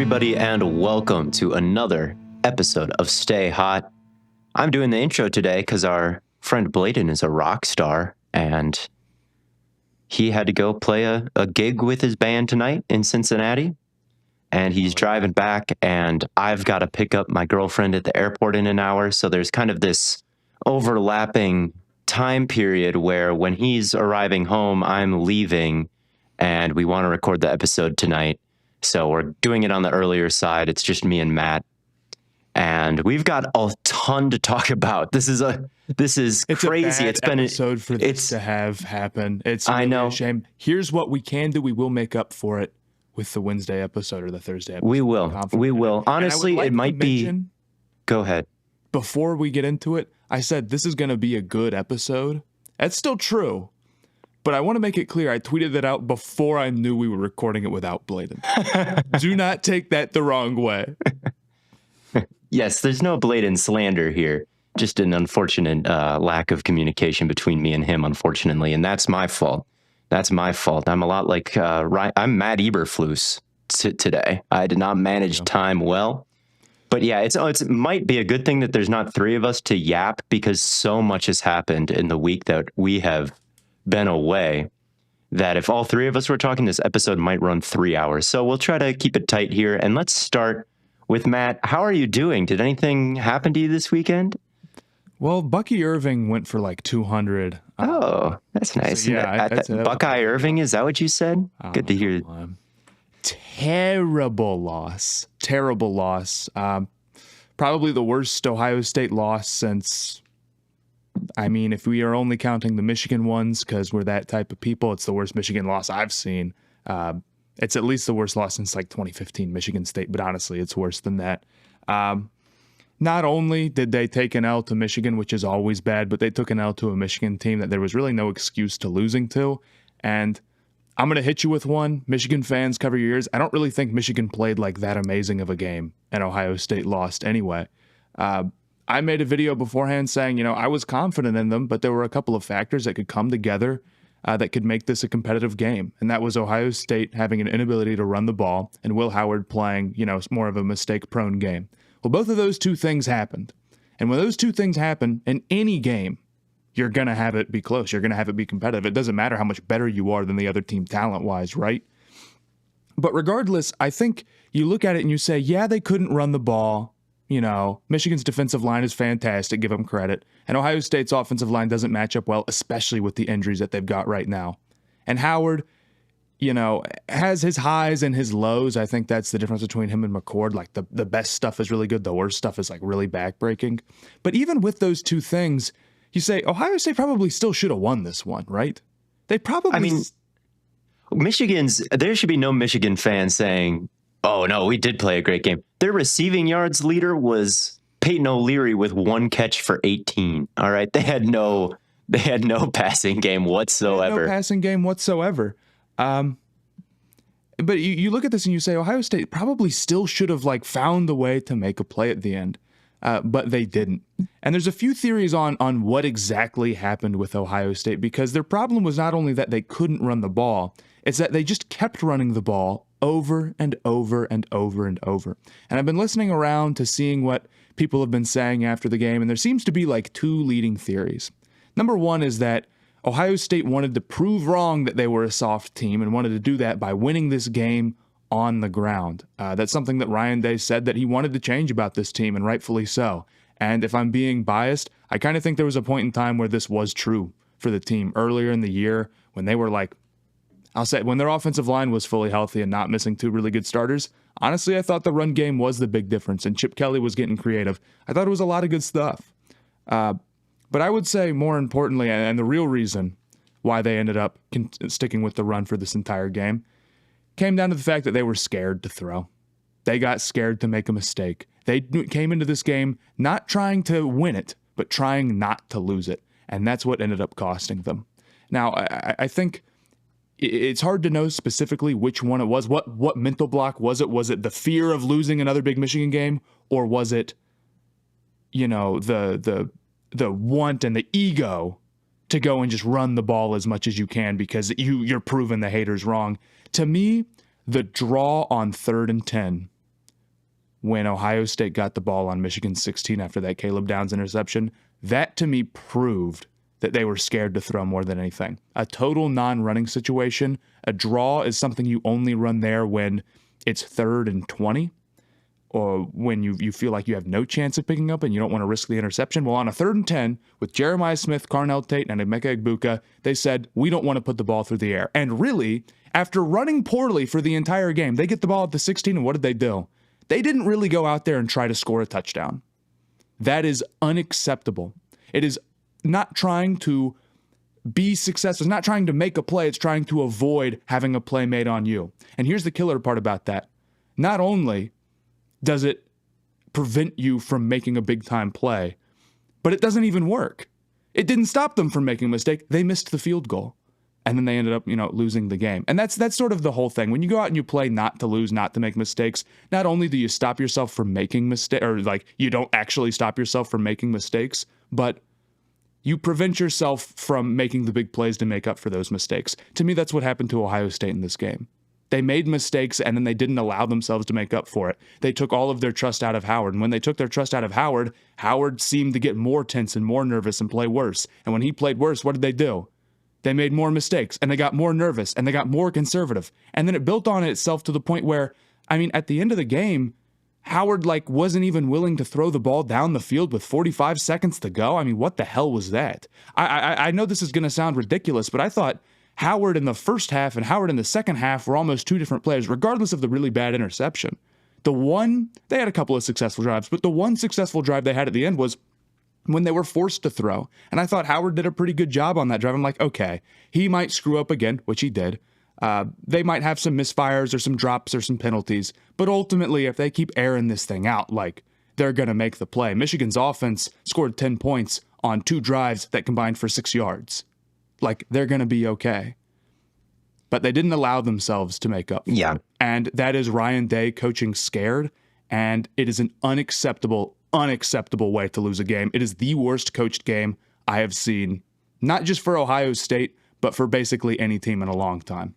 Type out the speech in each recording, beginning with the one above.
everybody, and welcome to another episode of Stay Hot. I'm doing the intro today because our friend BLAIDEN is a rock star, and he had to go play a gig with his band tonight in Cincinnati, and he's driving back, and I've got to pick up my girlfriend at the airport in an hour, so there's kind of this overlapping time period where when he's arriving home, I'm leaving, and we want to record the episode tonight. So we're doing it on the earlier side. It's just me and Matt. And we've got a ton to talk about. This is crazy. It's been an episode for this to have happen. It's really a shame. Here's what we can do. We will make up for it with the Wednesday episode or the Thursday episode. We will. Honestly, it might be. Go ahead. Before we get into it, I said this is going to be a good episode. That's still true. But I want to make it clear, I tweeted that out before I knew we were recording it without BLAIDEN. Do not take that the wrong way. Yes, there's no BLAIDEN slander here. Just an unfortunate lack of communication between me and him, unfortunately. And that's my fault. I'm a lot like, I'm Matt Eberflus today. I did not manage time well. But yeah, it might be a good thing that there's not three of us to yap, because so much has happened in the week that we have been away, that if all three of us were talking, this episode might run 3 hours. So we'll try to keep it tight here. And let's start with Matt. How are you doing? Did anything happen to you this weekend? Well, Bucky Irving went for like 200. Oh, that's nice. So yeah, Buckeye Irving, is that what you said? Good to hear. Terrible loss. Probably the worst Ohio State loss since... I mean, if we are only counting the Michigan ones, because we're that type of people, it's the worst Michigan loss I've seen. It's at least the worst loss since like 2015 Michigan State, but honestly, it's worse than that. Not only did they take an L to Michigan, which is always bad, but they took an L to a Michigan team that there was really no excuse to losing to. And I'm going to hit you with one. Michigan fans, cover your ears. I don't really think Michigan played like that amazing of a game, and Ohio State lost anyway. I made a video beforehand saying, I was confident in them, but there were a couple of factors that could come together that could make this a competitive game. And that was Ohio State having an inability to run the ball and Will Howard playing, more of a mistake-prone game. Well, both of those two things happened. And when those two things happen in any game, you're going to have it be close. You're going to have it be competitive. It doesn't matter how much better you are than the other team talent-wise, right? But regardless, I think you look at it and you say, yeah, they couldn't run the ball. Michigan's defensive line is fantastic, give them credit. And Ohio State's offensive line doesn't match up well, especially with the injuries that they've got right now. And Howard, has his highs and his lows. I think that's the difference between him and McCord. Like the best stuff is really good. The worst stuff is like really backbreaking. But even with those two things, you say Ohio State probably still should have won this one, right? They probably... there should be no Michigan fan saying, oh, no, we did play a great game. Their receiving yards leader was Peyton O'Leary with 1 catch for 18. All right. They had no passing game whatsoever. But you look at this and you say Ohio State probably still should have found a way to make a play at the end. But they didn't. And there's a few theories on what exactly happened with Ohio State, because their problem was not only that they couldn't run the ball, it's that they just kept running the ball over and over and over and over. And I've been listening around to seeing what people have been saying after the game, and there seems to be two leading theories. Number one is that Ohio State wanted to prove wrong that they were a soft team and wanted to do that by winning this game on the ground. That's something that Ryan Day said that he wanted to change about this team, and rightfully so. And if I'm being biased, I kind of think there was a point in time where this was true for the team earlier in the year when they were when their offensive line was fully healthy and not missing 2 really good starters. Honestly, I thought the run game was the big difference, and Chip Kelly was getting creative. I thought it was a lot of good stuff. But I would say more importantly, and the real reason why they ended up sticking with the run for this entire game, came down to the fact that they were scared to throw. They got scared to make a mistake. They came into this game not trying to win it, but trying not to lose it. And that's what ended up costing them. Now, I think it's hard to know specifically which one it was. What mental block was it? Was it the fear of losing another big Michigan game? Or was it, the want and the ego to go and just run the ball as much as you can because you're proving the haters wrong? To me, the draw on 3rd and 10 when Ohio State got the ball on Michigan's 16 after that Caleb Downs interception, that to me proved that they were scared to throw more than anything. A total non-running situation, a draw is something you only run there when it's 3rd and 20, or when you feel like you have no chance of picking up and you don't want to risk the interception. Well, on a 3rd and 10, with Jeremiah Smith, Carnell Tate, and Emeka Egbuka, they said, we don't want to put the ball through the air. And really, after running poorly for the entire game, they get the ball at the 16, and what did they do? They didn't really go out there and try to score a touchdown. That is unacceptable. It is not trying to be successful. It's not trying to make a play. It's trying to avoid having a play made on you. And here's the killer part about that. Not only does it prevent you from making a big-time play, but it doesn't even work. It didn't stop them from making a mistake. They missed the field goal. And then they ended up, losing the game. And that's sort of the whole thing. When you go out and you play not to lose, not to make mistakes, not only do you stop yourself from making mistakes, or you don't actually stop yourself from making mistakes, but you prevent yourself from making the big plays to make up for those mistakes. To me, that's what happened to Ohio State in this game. They made mistakes, and then they didn't allow themselves to make up for it. They took all of their trust out of Howard. And when they took their trust out of Howard, Howard seemed to get more tense and more nervous and play worse. And when he played worse, what did they do? They made more mistakes, and they got more nervous, and they got more conservative. And then it built on itself to the point where, at the end of the game, Howard wasn't even willing to throw the ball down the field with 45 seconds to go. What the hell was that? I know this is going to sound ridiculous, but I thought Howard in the first half and Howard in the second half were almost two different players, regardless of the really bad interception. They had a couple of successful drives, but the one successful drive they had at the end was when they were forced to throw. And I thought Howard did a pretty good job on that drive. I'm like, okay, he might screw up again, which he did. They might have some misfires or some drops or some penalties, but ultimately, if they keep airing this thing out, they're going to make the play. Michigan's offense scored 10 points on 2 drives that combined for 6 yards. They're going to be okay. But they didn't allow themselves to make up for it. And that is Ryan Day coaching scared, and it is an unacceptable way to lose a game. It is the worst coached game I have seen, not just for Ohio State, but for basically any team in a long time.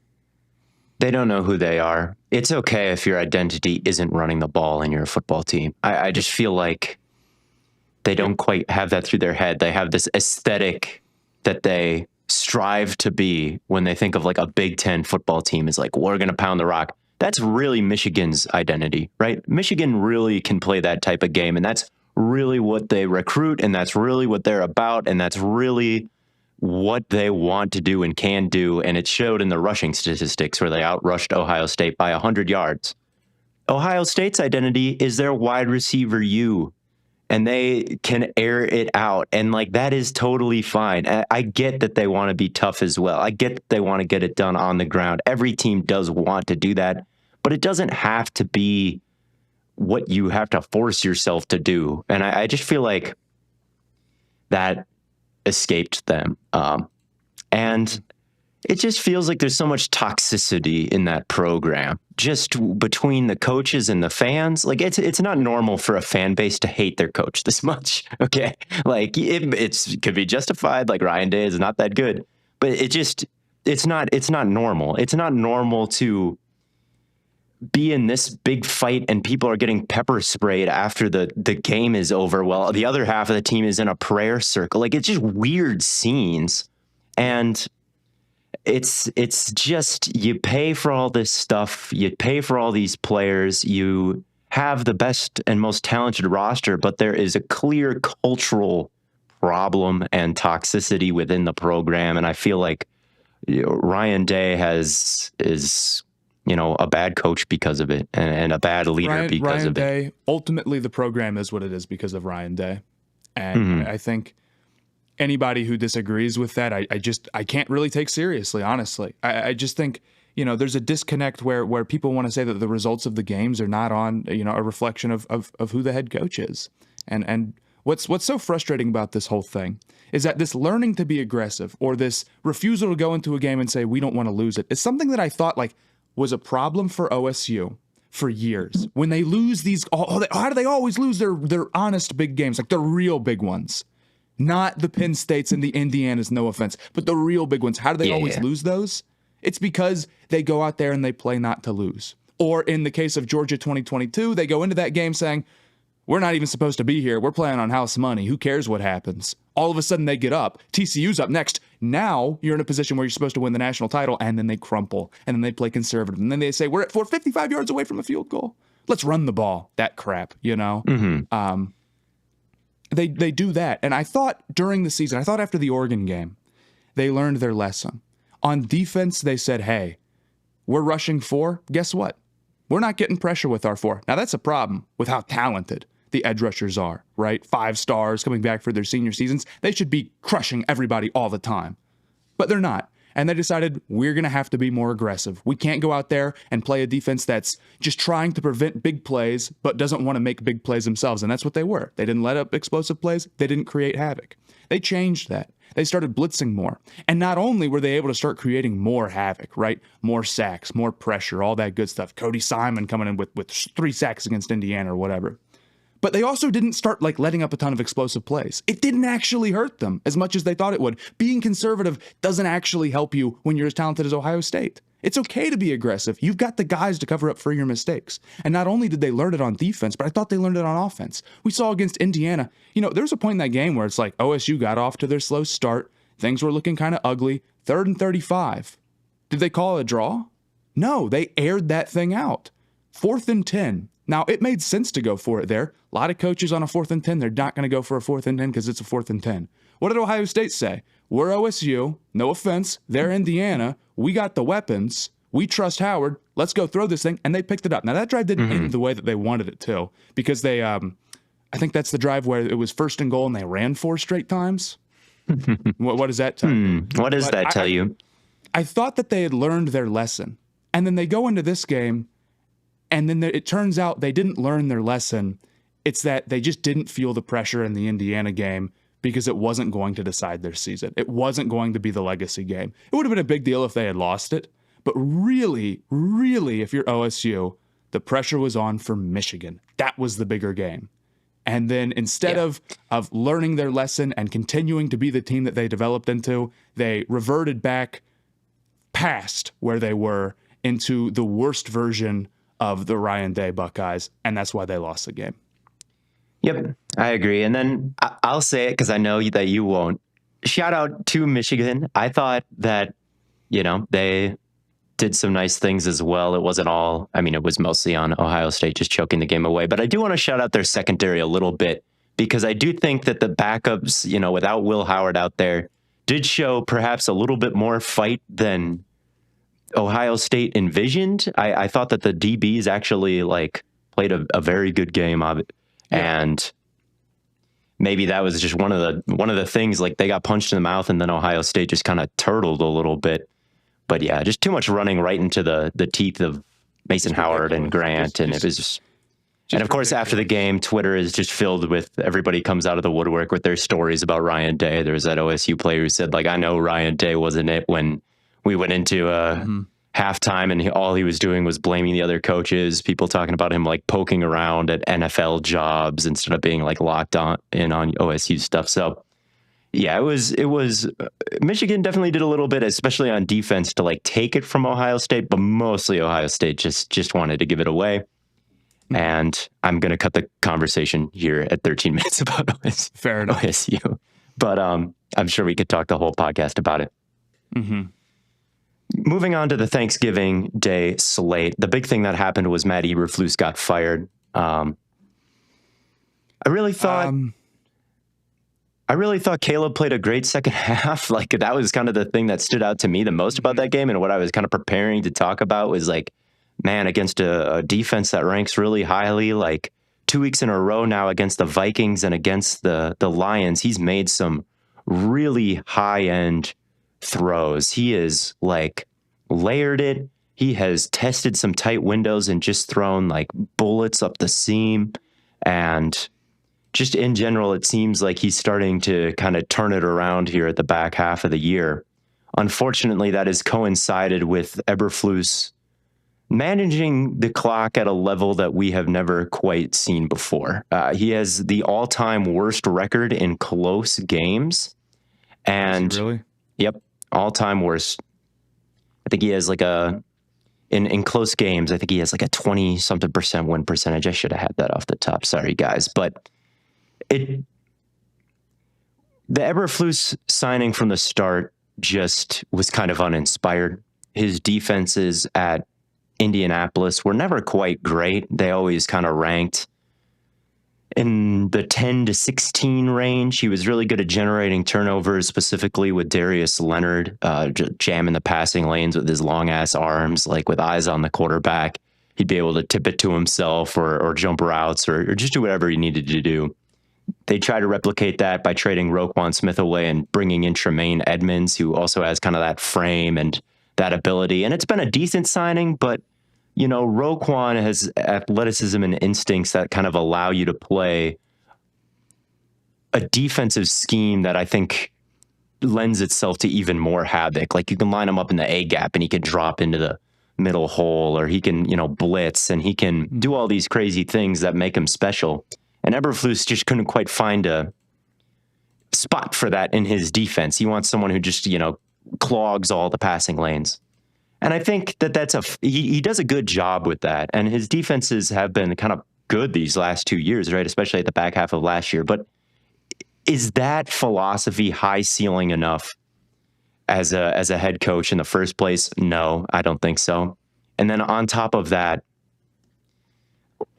They don't know who they are. It's okay if your identity isn't running the ball in your football team. I just feel like they don't quite have that through their head. They have this aesthetic that they strive to be when they think of a Big Ten football team is we're going to pound the rock. That's really Michigan's identity, right? Michigan really can play that type of game, and that's really what they recruit, and that's really what they're about, and that's really what they want to do and can do, and it showed in the rushing statistics where they outrushed Ohio State by 100 yards. Ohio State's identity is their wide receiver U, and they can air it out, and that is totally fine. I get that they want to be tough as well. I get that they want to get it done on the ground. Every team does want to do that, but it doesn't have to be what you have to force yourself to do. And I just feel like that escaped them. And it just feels like there's so much toxicity in that program, just between the coaches and the fans. It's not normal for a fan base to hate their coach this much. Okay. It could be justified. Ryan Day is not that good, but it's not normal. It's not normal to be in this big fight and people are getting pepper sprayed after the game is over. Well, the other half of the team is in a prayer circle. It's just weird scenes. And it's just, you pay for all this stuff. You pay for all these players. You have the best and most talented roster, but there is a clear cultural problem and toxicity within the program. And I feel like Ryan Day is a bad coach because of it, and a bad leader because Ryan of Day, it. Ultimately, the program is what it is because of Ryan Day. And I think anybody who disagrees with that, I can't really take seriously, honestly. I just think, there's a disconnect where people want to say that the results of the games are not on, a reflection of who the head coach is. And what's so frustrating about this whole thing is that this learning to be aggressive, or this refusal to go into a game and say, we don't want to lose it, is something that I thought was a problem for OSU for years. When they lose these, how do they always lose their honest big games, the real big ones? Not the Penn States and the Indianas, no offense, but the real big ones. How do they always lose those? It's because they go out there and they play not to lose. Or in the case of Georgia 2022, they go into that game saying, we're not even supposed to be here. We're playing on house money. Who cares what happens? All of a sudden they get up. TCU's up next. Now you're in a position where you're supposed to win the national title, and then they crumple, and then they play conservative. And then they say, we're 55 yards away from a field goal. Let's run the ball. That crap, you know? Mm-hmm. They do that. And I thought during the season, I thought after the Oregon game, they learned their lesson. On defense, they said, hey, we're rushing 4. Guess what? We're not getting pressure with our 4. Now, that's a problem with how talented the edge rushers are, right? 5 stars coming back for their senior seasons. They should be crushing everybody all the time. But they're not. And they decided, we're going to have to be more aggressive. We can't go out there and play a defense that's just trying to prevent big plays, but doesn't want to make big plays themselves. And that's what they were. They didn't let up explosive plays. They didn't create havoc. They changed that. They started blitzing more. And not only were they able to start creating more havoc, right? More sacks, more pressure, all that good stuff. Cody Simon coming in with 3 sacks against Indiana or whatever. But they also didn't start letting up a ton of explosive plays. It didn't actually hurt them as much as they thought it would. Being conservative doesn't actually help you when you're as talented as Ohio State. It's okay to be aggressive. You've got the guys to cover up for your mistakes. And not only did they learn it on defense, but I thought they learned it on offense. We saw against Indiana, there was a point in that game where it's like OSU got off to their slow start. Things were looking kind of ugly. 3rd and 35. Did they call it a draw? No, they aired that thing out. 4th and 10. Now, it made sense to go for it there. A lot of coaches on a 4th and 10, they're not going to go for a 4th and 10 because it's a 4th and 10. What did Ohio State say? We're OSU. No offense. They're Indiana. We got the weapons. We trust Howard. Let's go throw this thing. And they picked it up. Now, that drive didn't end the way that they wanted it to, because they, I think that's the drive where it was 1st and goal and they ran 4 straight times. What does that tell you? What does that tell you? I thought that they had learned their lesson. And then they go into this game, and then it turns out they didn't learn their lesson. It's that they just didn't feel the pressure in the Indiana game because it wasn't going to decide their season. It wasn't going to be the legacy game. It would have been a big deal if they had lost it. But really, really, if you're OSU, the pressure was on for Michigan. That was the bigger game. And then instead of learning their lesson and continuing to be the team that they developed into, they reverted back past where they were into the worst version of the Ryan Day Buckeyes, and that's why they lost the game. Yep, I agree. And then I'll say it because I know that you won't. Shout out to Michigan. I thought that, they did some nice things as well. It wasn't all, it was mostly on Ohio State just choking the game away. But I do want to shout out their secondary a little bit, because I do think that the backups, without Will Howard out there, did show perhaps a little bit more fight than Ohio State envisioned. I thought that the DBs actually played a very good game of it. Yeah. And maybe that was just one of the things, they got punched in the mouth and then Ohio State just kind of turtled a little bit. But yeah, just too much running right into the teeth of Mason Howard and Grant. And it was just and of course, after the game, Twitter is just filled with everybody comes out of the woodwork with their stories about Ryan Day. There was that OSU player who said, I know Ryan Day wasn't it when we went into halftime and all he was doing was blaming the other coaches, people talking about him poking around at NFL jobs instead of being locked in on OSU stuff. So yeah, it was Michigan definitely did a little bit, especially on defense, to take it from Ohio State, but mostly Ohio State just wanted to give it away. And I'm going to cut the conversation here at 13 minutes about Fair enough. OSU. But I'm sure we could talk the whole podcast about it. Mm-hmm. Moving on to the Thanksgiving Day slate, the big thing that happened was Matt Eberflus got fired. I really thought Caleb played a great second half. That was kind of the thing that stood out to me the most about that game, and what I was kind of preparing to talk about was man, against a defense that ranks really highly, 2 weeks in a row now against the Vikings and against the Lions, he's made some really high-end throws. He is layered it. He has tested some tight windows and just thrown bullets up the seam. And just in general, it seems like he's starting to kind of turn it around here at the back half of the year. Unfortunately, that has coincided with Eberflus managing the clock at a level that we have never quite seen before. He has the all-time worst record in close games. And really? Yep, all-time worst. I think he has in in close games, I think he has like a 20-something% win percentage. I should have had that off the top. Sorry, guys. But the Eberflus signing from the start just was kind of uninspired. His defenses at Indianapolis were never quite great. They always kind of ranked in the 10 to 16 range. He was really good at generating turnovers, specifically with Darius Leonard, jamming the passing lanes with his long ass arms, like with eyes on the quarterback. He'd be able to tip it to himself or jump routes or just do whatever he needed to do. They try to replicate that by trading Roquan Smith away and bringing in Tremaine Edmonds, who also has kind of that frame and that ability. And it's been a decent signing, but Roquan has athleticism and instincts that kind of allow you to play a defensive scheme that I think lends itself to even more havoc. Like you can line him up in the A gap and he can drop into the middle hole, or he can, blitz, and he can do all these crazy things that make him special. And Eberflus just couldn't quite find a spot for that in his defense. He wants someone who just, clogs all the passing lanes. And I think that he does a good job with that. And his defenses have been kind of good these last 2 years, right? Especially at the back half of last year. But is that philosophy high ceiling enough as a head coach in the first place? No, I don't think so. And then on top of that,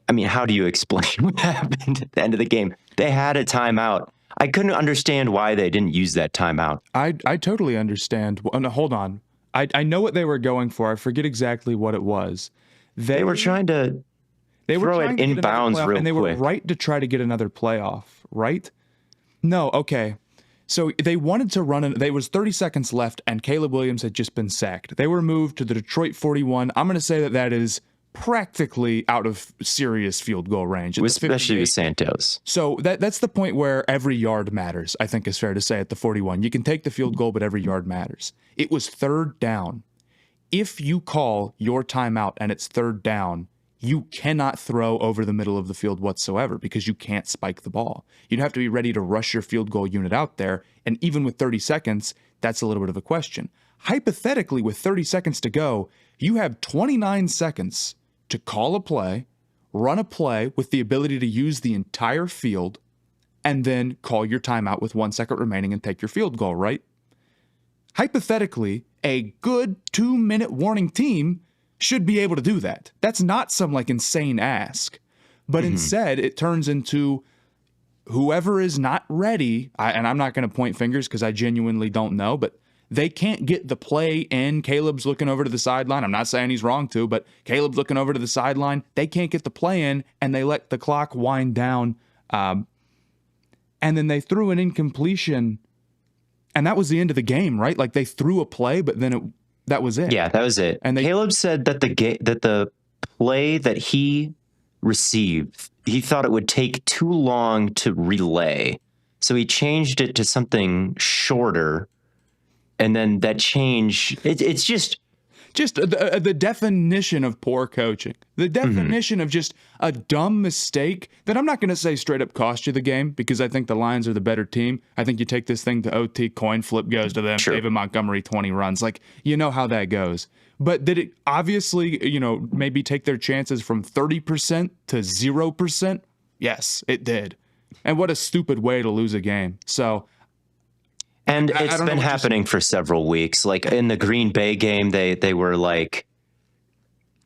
I mean, how do you explain what happened at the end of the game? They had a timeout. I couldn't understand why they didn't use that timeout. I totally understand. No, hold on. I know what they were going for. I forget exactly what it was. They were trying to throw it inbounds real quick. And they were right to try to get another playoff, right? No, okay. So they wanted to run, there was 30 seconds left, and Caleb Williams had just been sacked. They were moved to the Detroit 41. I'm going to say that is practically out of serious field goal range. Especially with Santos. So that's the point where every yard matters, I think is fair to say, at the 41. You can take the field goal, but every yard matters. It was third down. If you call your timeout and it's third down, you cannot throw over the middle of the field whatsoever because you can't spike the ball. You'd have to be ready to rush your field goal unit out there, and even with 30 seconds, that's a little bit of a question. Hypothetically, with 30 seconds to go, you have 29 seconds to call a play, run a play with the ability to use the entire field, and then call your timeout with 1 second remaining and take your field goal, right? Hypothetically, a good 2-minute warning team should be able to do that. That's not some insane ask. But instead, it turns into whoever is not ready, and I'm not going to point fingers because I genuinely don't know, but they can't get the play in. Caleb's looking over to the sideline. I'm not saying he's wrong to, but Caleb's looking over to the sideline. They can't get the play in, and they let the clock wind down. And then they threw an incompletion, and that was the end of the game, right? They threw a play, but then that was it. Yeah, that was it. And Caleb said that the play that he received, he thought it would take too long to relay. So he changed it to something shorter. And then that change, it's just the definition of poor coaching. The definition of just a dumb mistake that I'm not going to say straight up cost you the game, because I think the Lions are the better team. I think you take this thing to OT, coin flip goes to them, David Montgomery 20 runs. You know how that goes. But did it obviously, maybe take their chances from 30% to 0%? Yes, it did. And what a stupid way to lose a game. So... And it's been happening for several weeks. In the Green Bay game, they were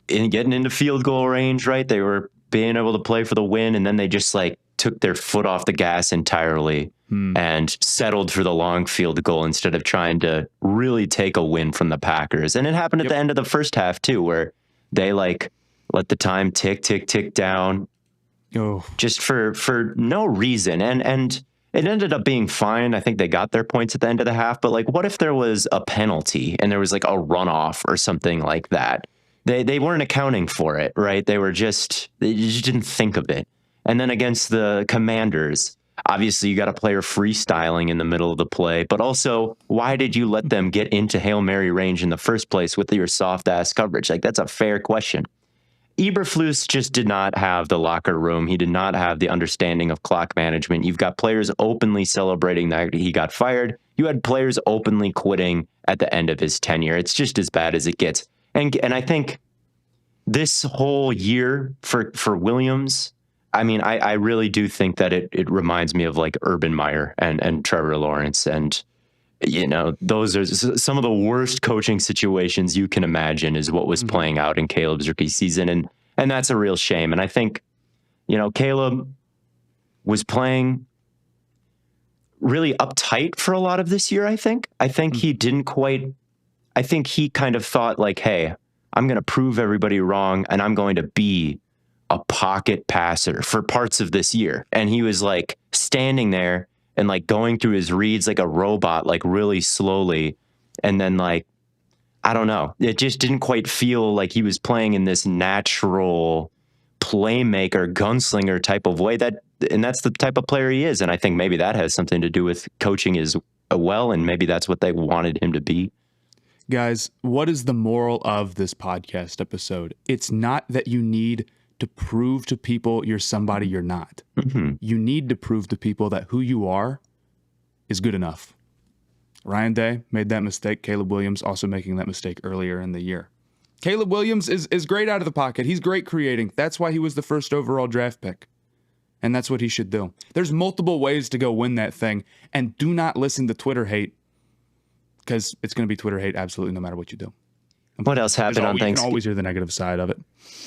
getting into field goal range, right? They were being able to play for the win, and then they just took their foot off the gas entirely and settled for the long field goal instead of trying to really take a win from the Packers. And it happened at the end of the first half too, where they let the time tick down, just for no reason. And it ended up being fine. I think they got their points at the end of the half. But what if there was a penalty and there was a runoff or something like that? They weren't accounting for it, right? They just didn't think of it. And then against the Commanders, obviously you got a player freestyling in the middle of the play. But also, why did you let them get into Hail Mary range in the first place with your soft ass coverage? That's a fair question. Eberflus just did not have the locker room. He did not have the understanding of clock management. You've got players openly celebrating that he got fired. You had players openly quitting at the end of his tenure. It's just as bad as it gets. And I think this whole year for Williams, I mean, I really do think that it reminds me of like Urban Meyer and Trevor Lawrence. And, those are some of the worst coaching situations you can imagine is what was playing out in Caleb's rookie season. And that's a real shame. And I think, Caleb was playing really uptight for a lot of this year, I think. I think he kind of thought like, hey, I'm going to prove everybody wrong and I'm going to be a pocket passer for parts of this year. And he was like standing there and like going through his reads like a robot, like really slowly. And then like, I don't know, it just didn't quite feel like he was playing in this natural playmaker, gunslinger type of way and that's the type of player he is. And I think maybe that has something to do with coaching as well. And maybe that's what they wanted him to be. Guys, what is the moral of this podcast episode? It's not that you need to prove to people you're somebody you're not. Mm-hmm. You need to prove to people that who you are is good enough. Ryan Day made that mistake. Caleb Williams also making that mistake earlier in the year. Caleb Williams is great out of the pocket. He's great creating. That's why he was the first overall draft pick. And that's what he should do. There's multiple ways to go win that thing. And do not listen to Twitter hate, because it's going to be Twitter hate absolutely no matter what you do. What else happened on Thanksgiving? You can always hear the negative side of it.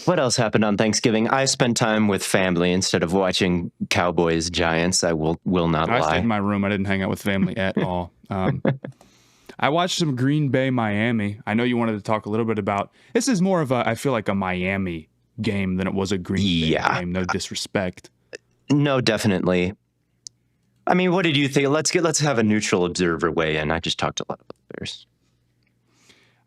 What else happened on Thanksgiving? I spent time with family instead of watching Cowboys Giants. I will not lie. I stayed in my room. I didn't hang out with family at all. I watched some Green Bay Miami. I know you wanted to talk a little bit about. This is more of I feel like a Miami game than it was a Green Bay game. No disrespect. No, definitely. I mean, what did you think? Let's have a neutral observer weigh in. I just talked a lot about the Bears.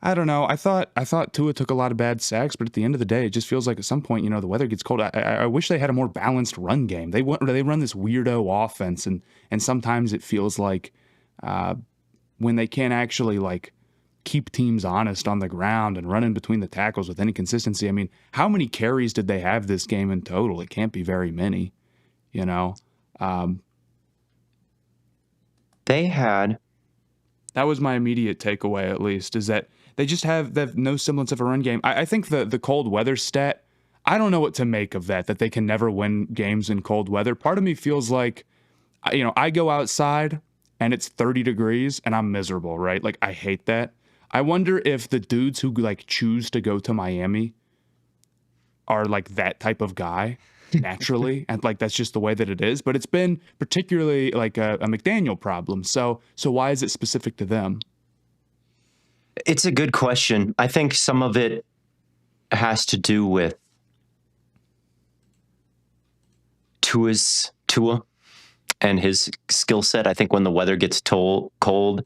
I don't know. I thought Tua took a lot of bad sacks, but at the end of the day, it just feels like at some point, the weather gets cold. I wish they had a more balanced run game. They run this weirdo offense, and sometimes it feels like when they can't actually like keep teams honest on the ground and run in between the tackles with any consistency. I mean, how many carries did they have this game in total? It can't be very many. They had. That was my immediate takeaway, at least, is that they have no semblance of a run game. I think the cold weather stat, I don't know what to make of that they can never win games in cold weather. Part of me feels like, I go outside and it's 30 degrees and I'm miserable, right? Like, I hate that. I wonder if the dudes who like choose to go to Miami are like that type of guy naturally, and like that's just the way that it is. But it's been particularly like a McDaniel problem. So why is it specific to them? It's a good question. I think some of it has to do with Tua and his skill set. I think when the weather gets cold,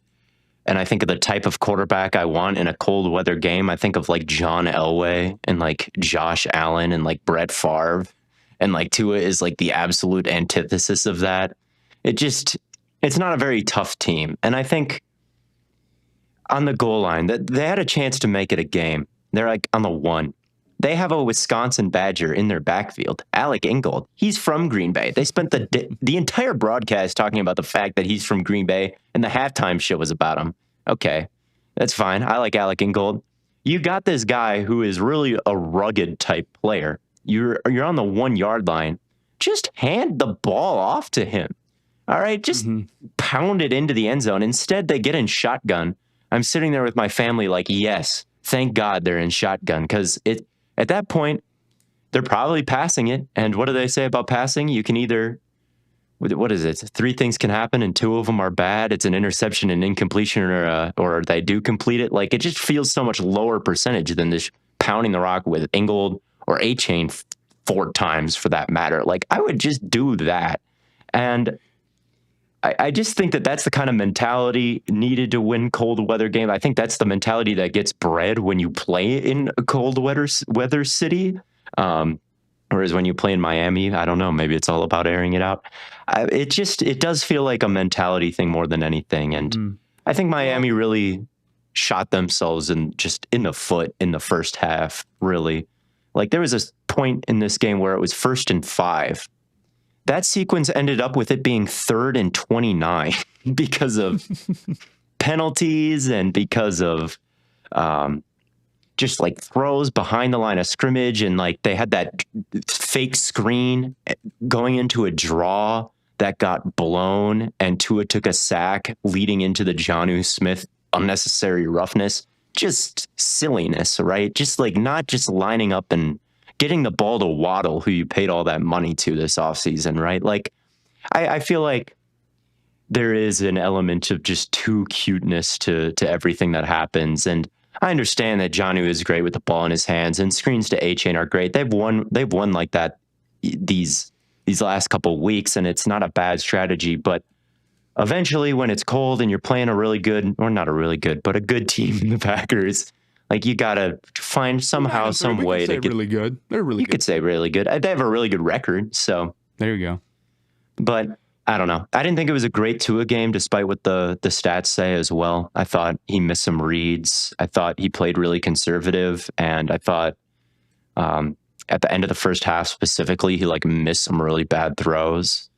and I think of the type of quarterback I want in a cold weather game, I think of like John Elway and like Josh Allen and like Brett Favre. And like Tua is like the absolute antithesis of that. It's not a very tough team. And I think on the goal line that they had a chance to make it a game. They're like on the 1. They have a Wisconsin Badger in their backfield, Alec Ingold. He's from Green Bay. They spent the entire broadcast talking about the fact that he's from Green Bay, and the halftime show was about him. Okay, that's fine. I like Alec Ingold. You got this guy who is really a rugged type player. You're on the 1 yard line. Just hand the ball off to him. All right, just pound it into the end zone. Instead, they get in shotgun. I'm sitting there with my family like, yes, thank God they're in shotgun, because at that point, they're probably passing it. And what do they say about passing? You can either, what is it? 3 things can happen and 2 of them are bad. It's an interception, an incompletion, or they do complete it. Like, it just feels so much lower percentage than this pounding the rock with Ingold or A-Chain 4 times for that matter. Like, I would just do that. And I just think that that's the kind of mentality needed to win cold weather game. I think that's the mentality that gets bred when you play in a cold weather city. Whereas when you play in Miami, I don't know, maybe it's all about airing it out. It does feel like a mentality thing more than anything. And I think Miami really shot themselves in the foot in the first half, really. Like, there was a point in this game where it was 1st and 5. That sequence ended up with it being 3rd and 29 because of penalties and because of just like throws behind the line of scrimmage, and like they had that fake screen going into a draw that got blown, and Tua took a sack leading into the Jonnu Smith unnecessary roughness. Just silliness, right? Just like not just lining up and getting the ball to Waddle, who you paid all that money to this offseason, right? Like, I feel like there is an element of just too cuteness to everything that happens. And I understand that Jonnu is great with the ball in his hands, and screens to A-Chain are great. They've won like that these last couple of weeks, and it's not a bad strategy. But eventually, when it's cold and you're playing a really good, or not a really good, but a good team in the Packers, like you gotta find somehow some way to get really good. They're really you good. could say really good. They have a really good record, so There you go. but I don't know. I didn't think it was a great Tua game, despite what the stats say as well. I thought he missed some reads. I thought he played really conservative, and I thought at the end of the first half specifically, he like missed some really bad throws.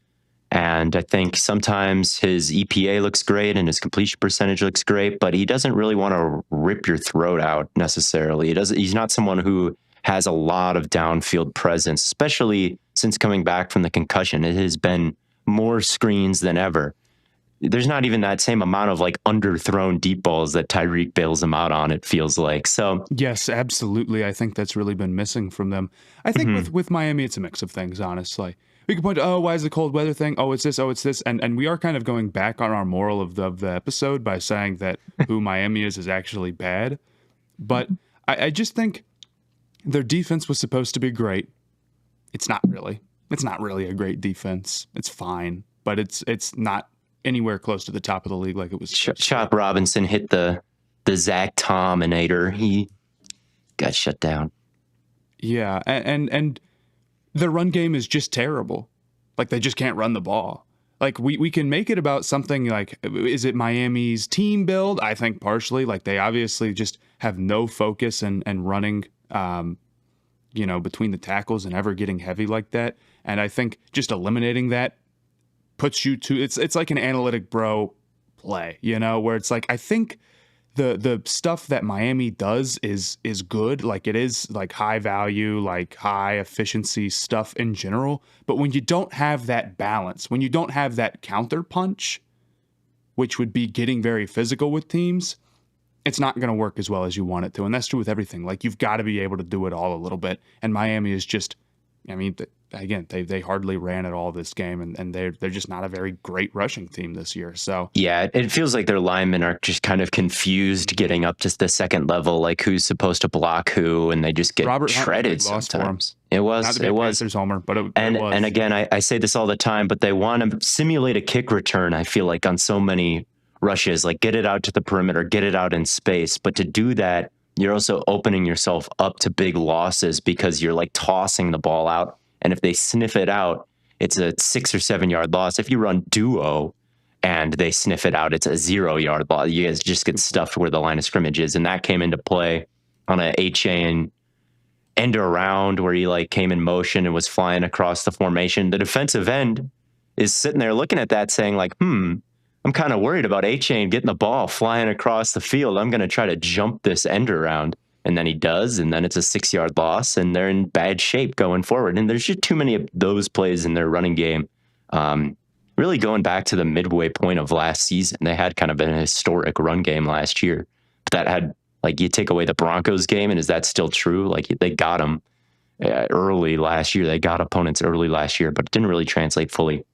And I think sometimes his EPA looks great and his completion percentage looks great, but he doesn't really want to rip your throat out necessarily. He's not someone who has a lot of downfield presence, especially since coming back from the concussion. It has been more screens than ever. There's not even that same amount of like underthrown deep balls that Tyreek bails him out on, it feels like. So yes, absolutely. I think that's really been missing from them. I think with Miami, it's a mix of things, honestly. We can point to, why is the cold weather thing? Oh, it's this. And we are kind of going back on our moral of the episode by saying that who Miami is actually bad. But I just think their defense was supposed to be great. It's not really. It's not really a great defense. It's fine, but it's not anywhere close to the top of the league like it was. Chop Robinson hit the Zach Tominator. He got shut down. Yeah, and the run game is just terrible. Like they just can't run the ball. Like we can make it about something like, is it Miami's team build? I think partially. Like they obviously just have no focus and running between the tackles and ever getting heavy like that. And I think just eliminating that puts you to it's like an analytic bro play, where it's like I think the stuff that Miami does is good. Like it is like high value, like high efficiency stuff in general. But when you don't have that balance, when you don't have that counter punch, which would be getting very physical with teams, it's not going to work as well as you want it to. And that's true with everything. Like you've got to be able to do it all a little bit. And Miami is just, again, they hardly ran at all this game, and they're just not a very great rushing team this year. So yeah, it feels like their linemen are just kind of confused getting up to the second level, like who's supposed to block who, and they just get shredded sometimes. It was Panthers homer, but it was. And again, I say this all the time, but they want to simulate a kick return. I feel like on so many rushes, like get it out to the perimeter, get it out in space, but to do that, you're also opening yourself up to big losses because you're like tossing the ball out. And if they sniff it out, it's a 6 or 7 yard loss. If you run duo and they sniff it out, it's a 0 yard loss. You guys just get stuffed where the line of scrimmage is. And that came into play on a A-chain end around where he like came in motion and was flying across the formation. The defensive end is sitting there looking at that saying like, I'm kind of worried about A-Chain getting the ball flying across the field. I'm going to try to jump this end around. And then he does, and then it's a 6 yard loss, and they're in bad shape going forward. And there's just too many of those plays in their running game. Really going back to the midway point of last season, they had kind of an historic run game last year. But that had, like, you take away the Broncos game, and is that still true? Like, they got them early last year. They got opponents early last year, but it didn't really translate fully.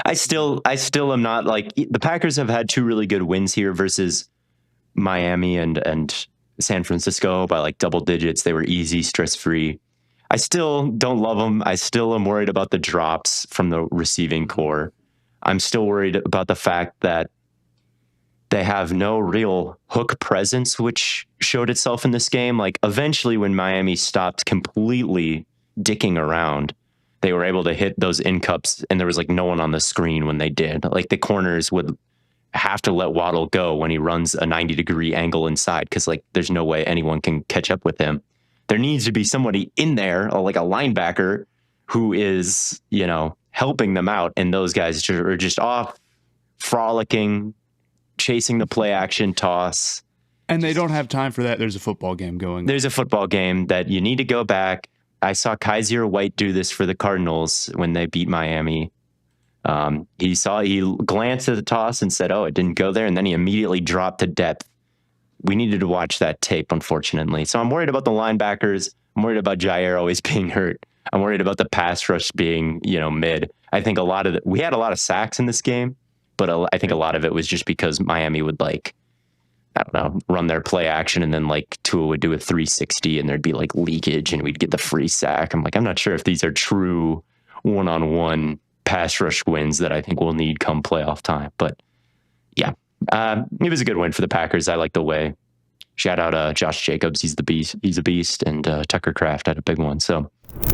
I still am not like the Packers have had 2 really good wins here versus Miami and San Francisco by like double digits. They were easy, stress-free. I still don't love them. I still am worried about the drops from the receiving core. I'm still worried about the fact that they have no real hook presence, which showed itself in this game. Like eventually when Miami stopped completely dicking around, they were able to hit those in cups, and there was like no one on the screen when they did. Like the corners would have to let Waddle go when he runs a 90-degree angle inside because like there's no way anyone can catch up with him. There needs to be somebody in there, or like a linebacker, who is, helping them out, and those guys are just off frolicking, chasing the play action toss, And they don't have time for that. There's a football game going on. There's a football game that you need to go back. I saw Kaiser White do this for the Cardinals when they beat Miami. He glanced at the toss and said, "Oh, it didn't go there," and then he immediately dropped to depth. We needed to watch that tape, unfortunately. So I'm worried about the linebackers. I'm worried about Jair always being hurt. I'm worried about the pass rush being, mid. I think we had a lot of sacks in this game, but I think a lot of it was just because Miami would run their play action, and then Tua would do a 360 and there'd be leakage and we'd get the free sack. I'm not sure if these are true one-on-one pass rush wins that I think we'll need come playoff time. But yeah, it was a good win for the Packers. I like the way. Shout out Josh Jacobs. He's the beast. He's a beast. And Tucker Kraft had a big one. So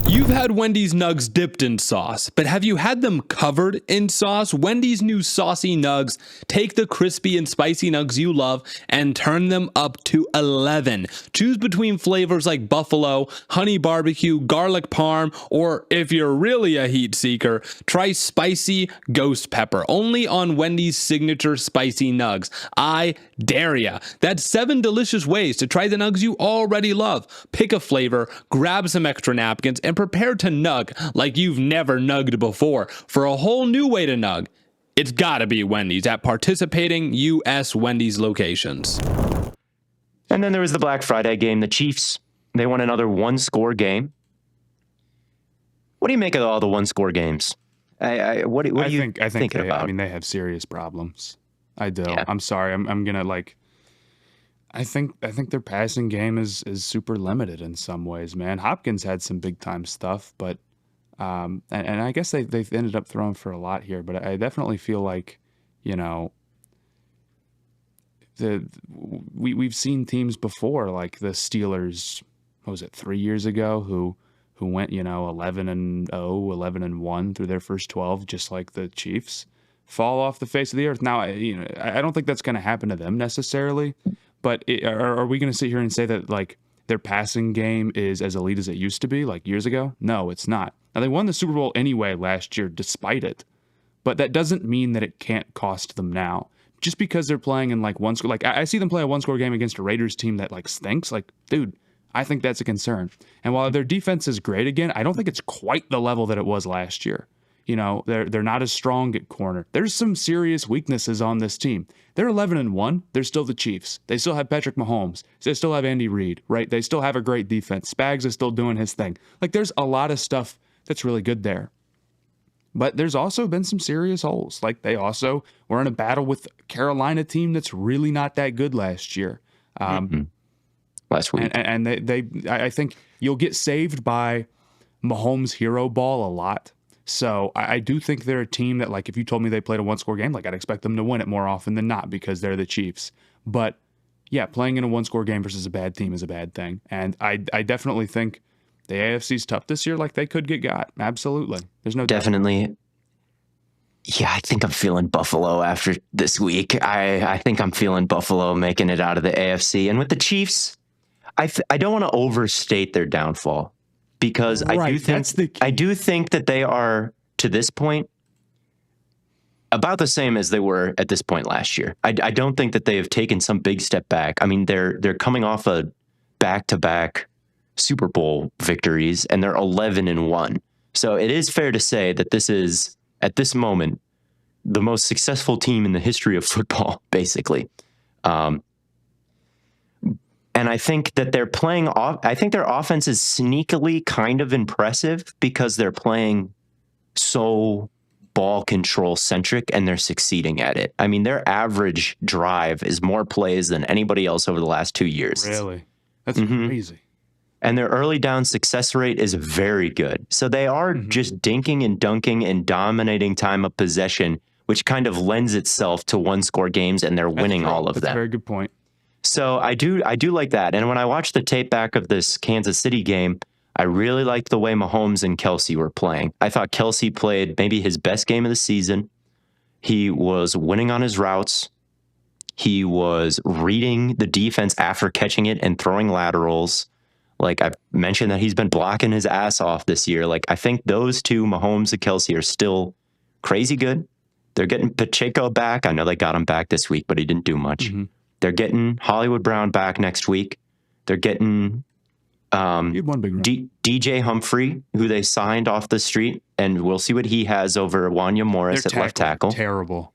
you've had Wendy's nugs dipped in sauce, but have you had them covered in sauce? Wendy's new saucy nugs take the crispy and spicy nugs you love and turn them up to 11. Choose between flavors like buffalo, honey barbecue, garlic parm, or if you're really a heat seeker, try spicy ghost pepper, only on Wendy's signature spicy nugs. I dare ya. That's 7 delicious ways to try the nugs you already love. Pick a flavor, grab some extra napkins, and prepare to nug like you've never nugged before. For a whole new way to nug, it's gotta be Wendy's at participating U.S. Wendy's locations. And then there was the Black Friday game. The Chiefs, they won another one-score game. What do you make of all the one-score games? What do you think about? I mean, they have serious problems. I do. Yeah. I'm sorry. I'm gonna I think their passing game is super limited in some ways, man. Hopkins had some big time stuff, but and I guess they've ended up throwing for a lot here, but I definitely feel like, we've seen teams before, like the Steelers, what was it, 3 years ago, who went 11-0, 11-1 through their first 12, just like the Chiefs, fall off the face of the earth. Now, I don't think that's going to happen to them necessarily. But are we going to sit here and say that their passing game is as elite as it used to be years ago? No, it's not. Now, they won the Super Bowl anyway last year despite it. But that doesn't mean that it can't cost them now. Just because they're playing in one score, I see them play a one-score game against a Raiders team that stinks. Dude, I think that's a concern. And while their defense is great again, I don't think it's quite the level that it was last year. They're not as strong at corner. There's some serious weaknesses on this team. They're 11-1. They're still the Chiefs. They still have Patrick Mahomes. They still have Andy Reid, right? They still have a great defense. Spags is still doing his thing. There's a lot of stuff that's really good there. But there's also been some serious holes. They also were in a battle with Carolina team that's really not that good last year. Last week. And I think you'll get saved by Mahomes' hero ball a lot. So I do think they're a team that, if you told me they played a one-score game, I'd expect them to win it more often than not because they're the Chiefs. But, yeah, playing in a one-score game versus a bad team is a bad thing. And I definitely think the AFC's tough this year. They could get got. Absolutely. There's no doubt. Definitely. Yeah, I think I'm feeling Buffalo after this week. I think I'm feeling Buffalo making it out of the AFC. And with the Chiefs, I don't want to overstate their downfall. Because I do think that they are, to this point, about the same as they were at this point last year. I don't think that they have taken some big step back. I mean, they're coming off a back-to-back Super Bowl victories, and they're 11-1. So it is fair to say that this is, at this moment, the most successful team in the history of football, basically. And I think that they're playing off. I think their offense is sneakily kind of impressive because they're playing so ball control centric and they're succeeding at it. I mean, their average drive is more plays than anybody else over the last 2 years. Really? That's crazy. And their early down success rate is very good. So they are just dinking and dunking and dominating time of possession, which kind of lends itself to one-score games, and they're winning all of them. That's a very good point. So I do like that. And when I watched the tape back of this Kansas City game, I really liked the way Mahomes and Kelsey were playing. I thought Kelsey played maybe his best game of the season. He was winning on his routes. He was reading the defense after catching it and throwing laterals. I've mentioned that he's been blocking his ass off this year. I think those two, Mahomes and Kelsey, are still crazy good. They're getting Pacheco back. I know they got him back this week, but he didn't do much. They're getting Hollywood Brown back next week. They're getting He had one big run. DJ Humphrey, who they signed off the street, and we'll see what he has over Wanya Morris Their at left tackle. Terrible.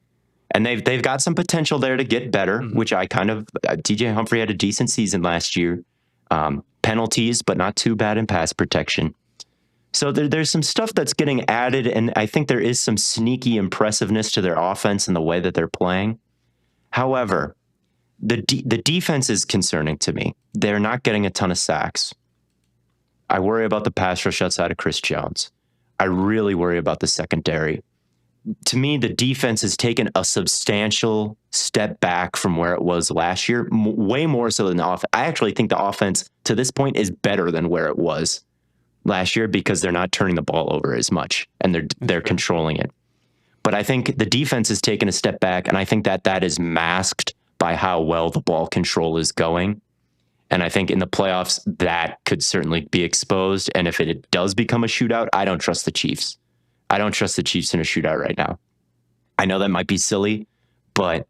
And they've got some potential there to get better, which I DJ Humphrey had a decent season last year. Penalties, but not too bad in pass protection. So there's some stuff that's getting added, and I think there is some sneaky impressiveness to their offense and the way that they're playing. However, the defense is concerning to me. They're not getting a ton of sacks. I worry about the pass rush outside of Chris Jones. I really worry about the secondary. To me, the defense has taken a substantial step back from where it was last year, way more so than the offense. I actually think the offense to this point is better than where it was last year because they're not turning the ball over as much and they're controlling it. But I think the defense has taken a step back, and I think that is masked by how well the ball control is going. And I think in the playoffs, that could certainly be exposed. And if it does become a shootout, I don't trust the Chiefs. I don't trust the Chiefs in a shootout right now. I know that might be silly, but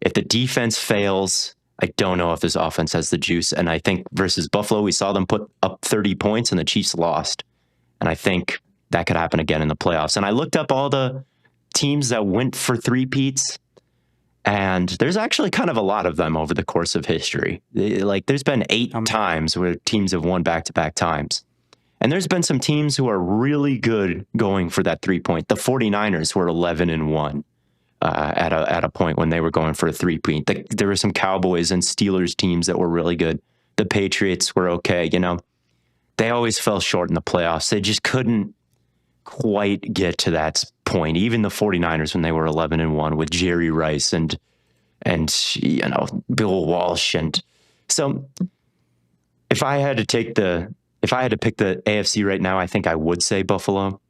if the defense fails, I don't know if this offense has the juice. And I think versus Buffalo, we saw them put up 30 points and the Chiefs lost. And I think that could happen again in the playoffs. And I looked up all the teams that went for three-peats, and there's actually kind of a lot of them over the course of history. Like there's been 8 times where teams have won back-to-back times. And there's been some teams who are really good going for that 3-point. The 49ers were 11-1 at a point when they were going for a 3-point. There were some Cowboys and Steelers teams that were really good. The Patriots were okay. They always fell short in the playoffs. They just couldn't quite get to that point. Even the 49ers when they were 11-1 with Jerry Rice and Bill Walsh. And so if I had to pick the AFC right now, I think I would say Buffalo,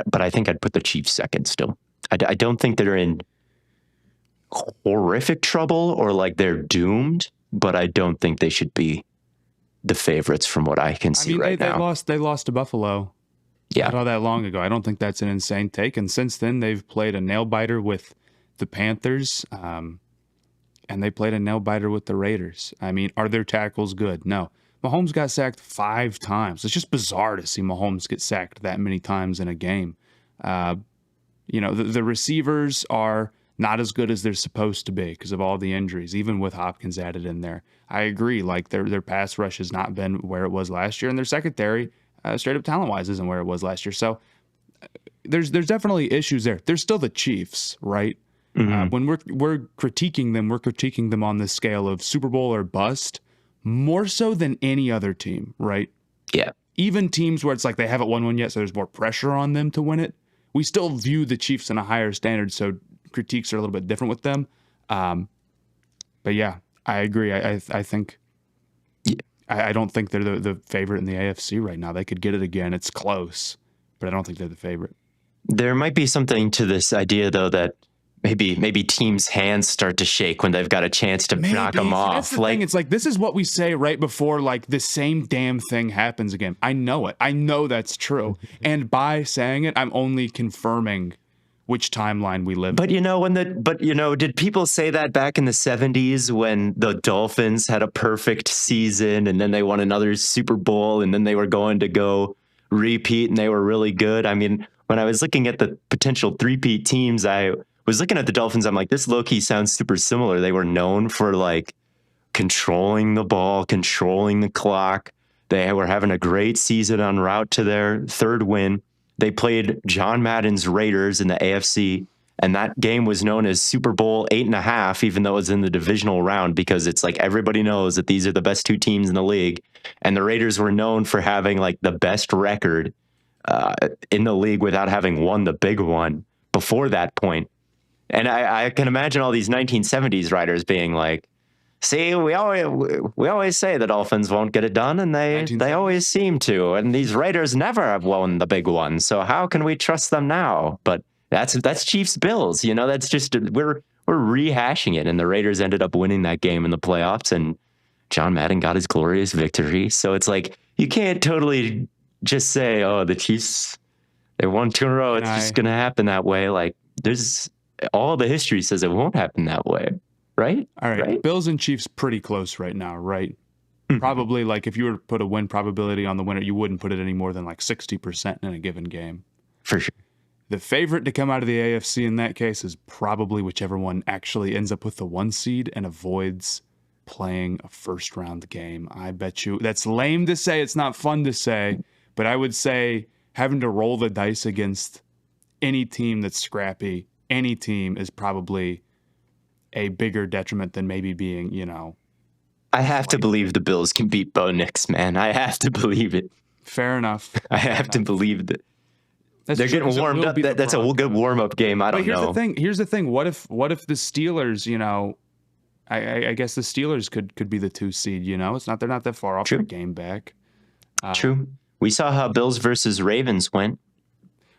but I think I'd put the Chiefs second still. I don't think they're in horrific trouble or like they're doomed, but I don't think they should be the favorites from what I can see right now. They lost to Buffalo. Yeah. Not all that long ago. I don't think that's an insane take. And since then, they've played a nail-biter with the Panthers, and they played a nail-biter with the Raiders. I mean, are their tackles good? No. Mahomes got sacked 5 times. It's just bizarre to see Mahomes get sacked that many times in a game. The receivers are not as good as they're supposed to be because of all the injuries, even with Hopkins added in there. I agree. Like their pass rush has not been where it was last year, and their secondary, straight up talent-wise, isn't where it was last year. So there's definitely issues there. They're still the Chiefs, right? Mm-hmm. When we're critiquing them on the scale of Super Bowl or bust, more so than any other team, right? Yeah. Even teams where it's like they haven't won one yet, so there's more pressure on them to win it. We still view the Chiefs in a higher standard, so critiques are a little bit different with them. But yeah, I agree. I think I don't think they're the favorite in the AFC right now. They could get it again. It's close, but I don't think they're the favorite. There might be something to this idea, though, that maybe teams' hands start to shake when they've got a chance to knock them off. That's the thing. It's like, this is what we say right before like the same damn thing happens again. I know it. I know that's true. And by saying it, I'm only confirming which timeline we live in. Did people say that back in the 70s when the Dolphins had a perfect season and then they won another Super Bowl and then they were going to go repeat and they were really good? I mean, when I was looking at the potential three-peat teams, I was looking at the Dolphins. I'm like, this low-key sounds super similar. They were known for like controlling the ball, controlling the clock. They were having a great season en route to their third win. They played John Madden's Raiders in the AFC, and that game was known as Super Bowl 8.5, even though it was in the divisional round, because it's like everybody knows that these are the best 2 teams in the league. And the Raiders were known for having like the best record in the league without having won the big one before that point. And I can imagine all these 1970s writers being like, see, we always say the Dolphins won't get it done, and they always seem to. And these Raiders never have won the big one, so how can we trust them now? But that's Chiefs Bills, that's just we're rehashing it. And the Raiders ended up winning that game in the playoffs, and John Madden got his glorious victory. So it's like you can't totally just say, oh, the Chiefs, they won 2 in a row. It's just gonna happen that way. Like there's all the history says it won't happen that way. right? All right. Right? Bills and Chiefs pretty close right now, right? Mhm. Probably like if you were to put a win probability on the winner, you wouldn't put it any more than like 60% in a given game. For sure. The favorite to come out of the AFC in that case is probably whichever one actually ends up with the 1 seed and avoids playing a first round game. I bet you that's lame to say. It's not fun to say, but I would say having to roll the dice against any team that's scrappy, any team is probably a bigger detriment than maybe being, I have to believe the Bills can beat Bo Nix, man. I have to believe it. fair enough. I have to believe that. That's They're true, getting 'cause it warmed will up. be the That's a good Broncos. warm-up game. I But don't here's know. the thing. Here's the thing. What if the Steelers, I guess the Steelers could be the 2 seed, they're not that far off True. their game back. True. We saw how Bills versus Ravens went.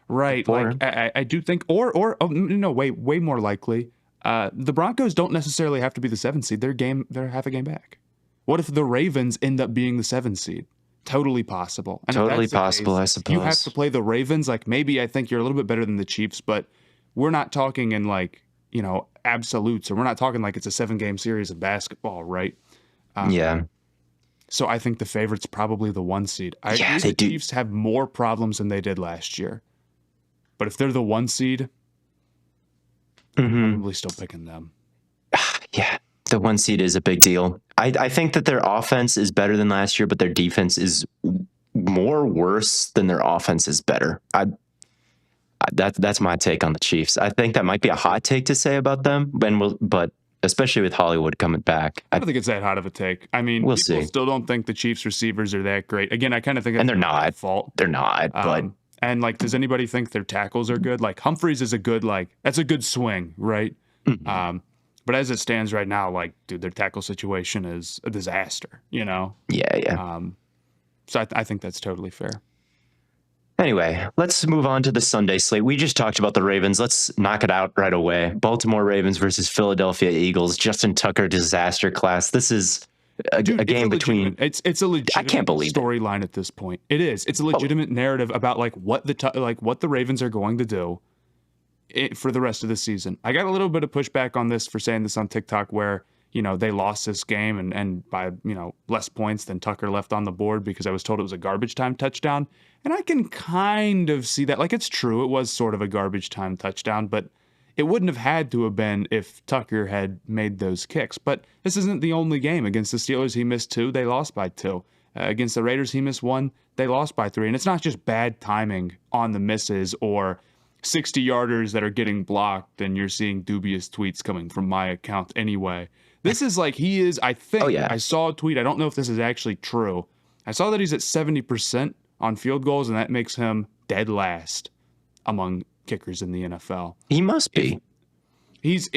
Right. Before. Like I do think way more likely. The Broncos don't necessarily have to be the 7 seed. They're half a game back. What if the Ravens end up being the 7 seed? Totally possible. And if Totally that's the possible, case, I you have suppose. to play the Ravens. Like maybe I think you're a little bit better than the Chiefs, but we're not talking in like, absolutes, or we're not talking like it's a 7-game series of basketball, right? Yeah. So I think the favorite's probably the 1 seed. I Yeah, agree they the do. Chiefs have more problems than they did last year. But if they're the 1 seed, Mhm. probably still picking them. Yeah. The 1 seed is a big deal. I think that their offense is better than last year, but their defense is more worse than their offense is better. That's my take on the Chiefs. I think that might be a hot take to say about them, but especially with Hollywood coming back, I don't think it's that hot of a take. I mean, We'll people see. still don't think the Chiefs receivers are that great. Again, I kind of think and that's they're not their not. fault. They're not. But And like, does anybody think their tackles are good? Like Humphreys is that's a good swing, right? mhm. But as it stands right now, like, dude, their tackle situation is a disaster, yeah. So I think that's totally fair. Anyway, let's move on to the Sunday slate. We just talked about the Ravens. Let's knock it out right away. Baltimore Ravens versus Philadelphia Eagles. Justin Tucker disaster class. This is a game between. It's a legitimate can't believe it. storyline at this point. It is. It's a legitimate narrative about like what the Ravens are going to do for the rest of the season. I got a little bit of pushback on this for saying this on TikTok, where they lost this game and by less points than Tucker left on the board, because I was told it was a garbage time touchdown, and I can kind of see that. Like, it's true, it was sort of a garbage time touchdown, but it wouldn't have had to have been if Tucker had made those kicks. But this isn't the only game. Against the Steelers, he missed 2. They lost by 2. Against the Raiders, he missed 1. They lost by 3. And it's not just bad timing on the misses or 60-yarders that are getting blocked and you're seeing dubious tweets coming from my account anyway. This is like I think, I saw a tweet. I don't know if this is actually true. I saw that he's at 70% on field goals, and that makes him dead last among kickers in the NFL. He must be. He's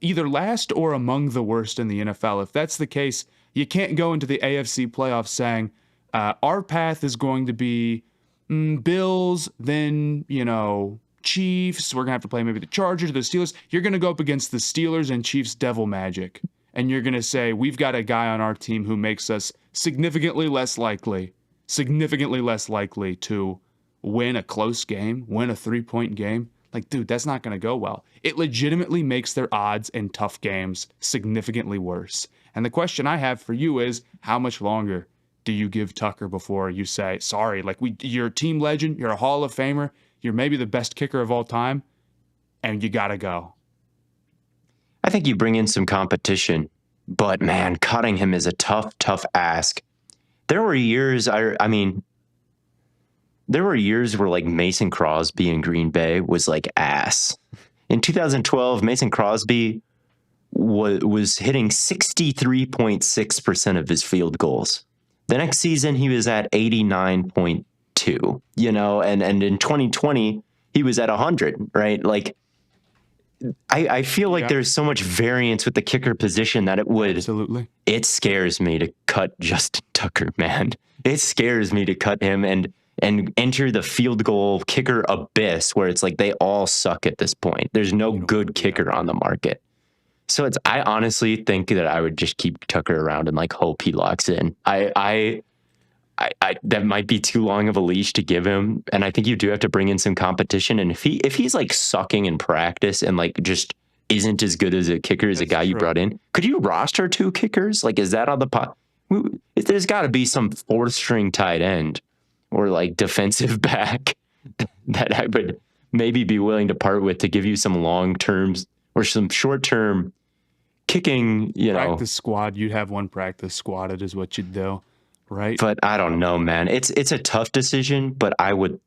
either last or among the worst in the NFL. If that's the case, you can't go into the AFC playoffs saying our path is going to be Bills, then Chiefs. We're gonna have to play maybe the Chargers, the Steelers. You're gonna go up against the Steelers and Chiefs devil magic, and you're gonna say we've got a guy on our team who makes us significantly less likely to win a close game, win a 3-point game. Like, dude, that's not going to go well. It legitimately makes their odds in tough games significantly worse. And the question I have for you is, how much longer do you give Tucker before you say, sorry, like you're a team legend, you're a Hall of Famer, you're maybe the best kicker of all time, and you got to go? I think you bring in some competition, but man, cutting him is a tough ask. There were years, there were years where like Mason Crosby in Green Bay was like ass. In 2012, Mason Crosby was hitting 63.6% of his field goals. The next season, he was at 89.2, and in 2020, he was at 100, right? Like, I feel like there's so much variance with the kicker position that Absolutely. It scares me to cut Justin Tucker, man. It scares me to cut him and enter the field goal kicker abyss where it's like they all suck at this point. There's no good kicker on the market. So I honestly think that I would just keep Tucker around and like hope he locks in. I that might be too long of a leash to give him, and I think you do have to bring in some competition. And if he's like sucking in practice and like just isn't as good as a kicker as a That's guy you true. brought in. Could you roster 2 kickers? Like, is that on the pot? There's got to be some 4th string tight end or like defensive back that I would maybe be willing to part with to give you some long terms or some short term kicking, Practice squad. You'd have one practice squad. It is what you'd do, right? But I don't know, man. It's a tough decision, but I would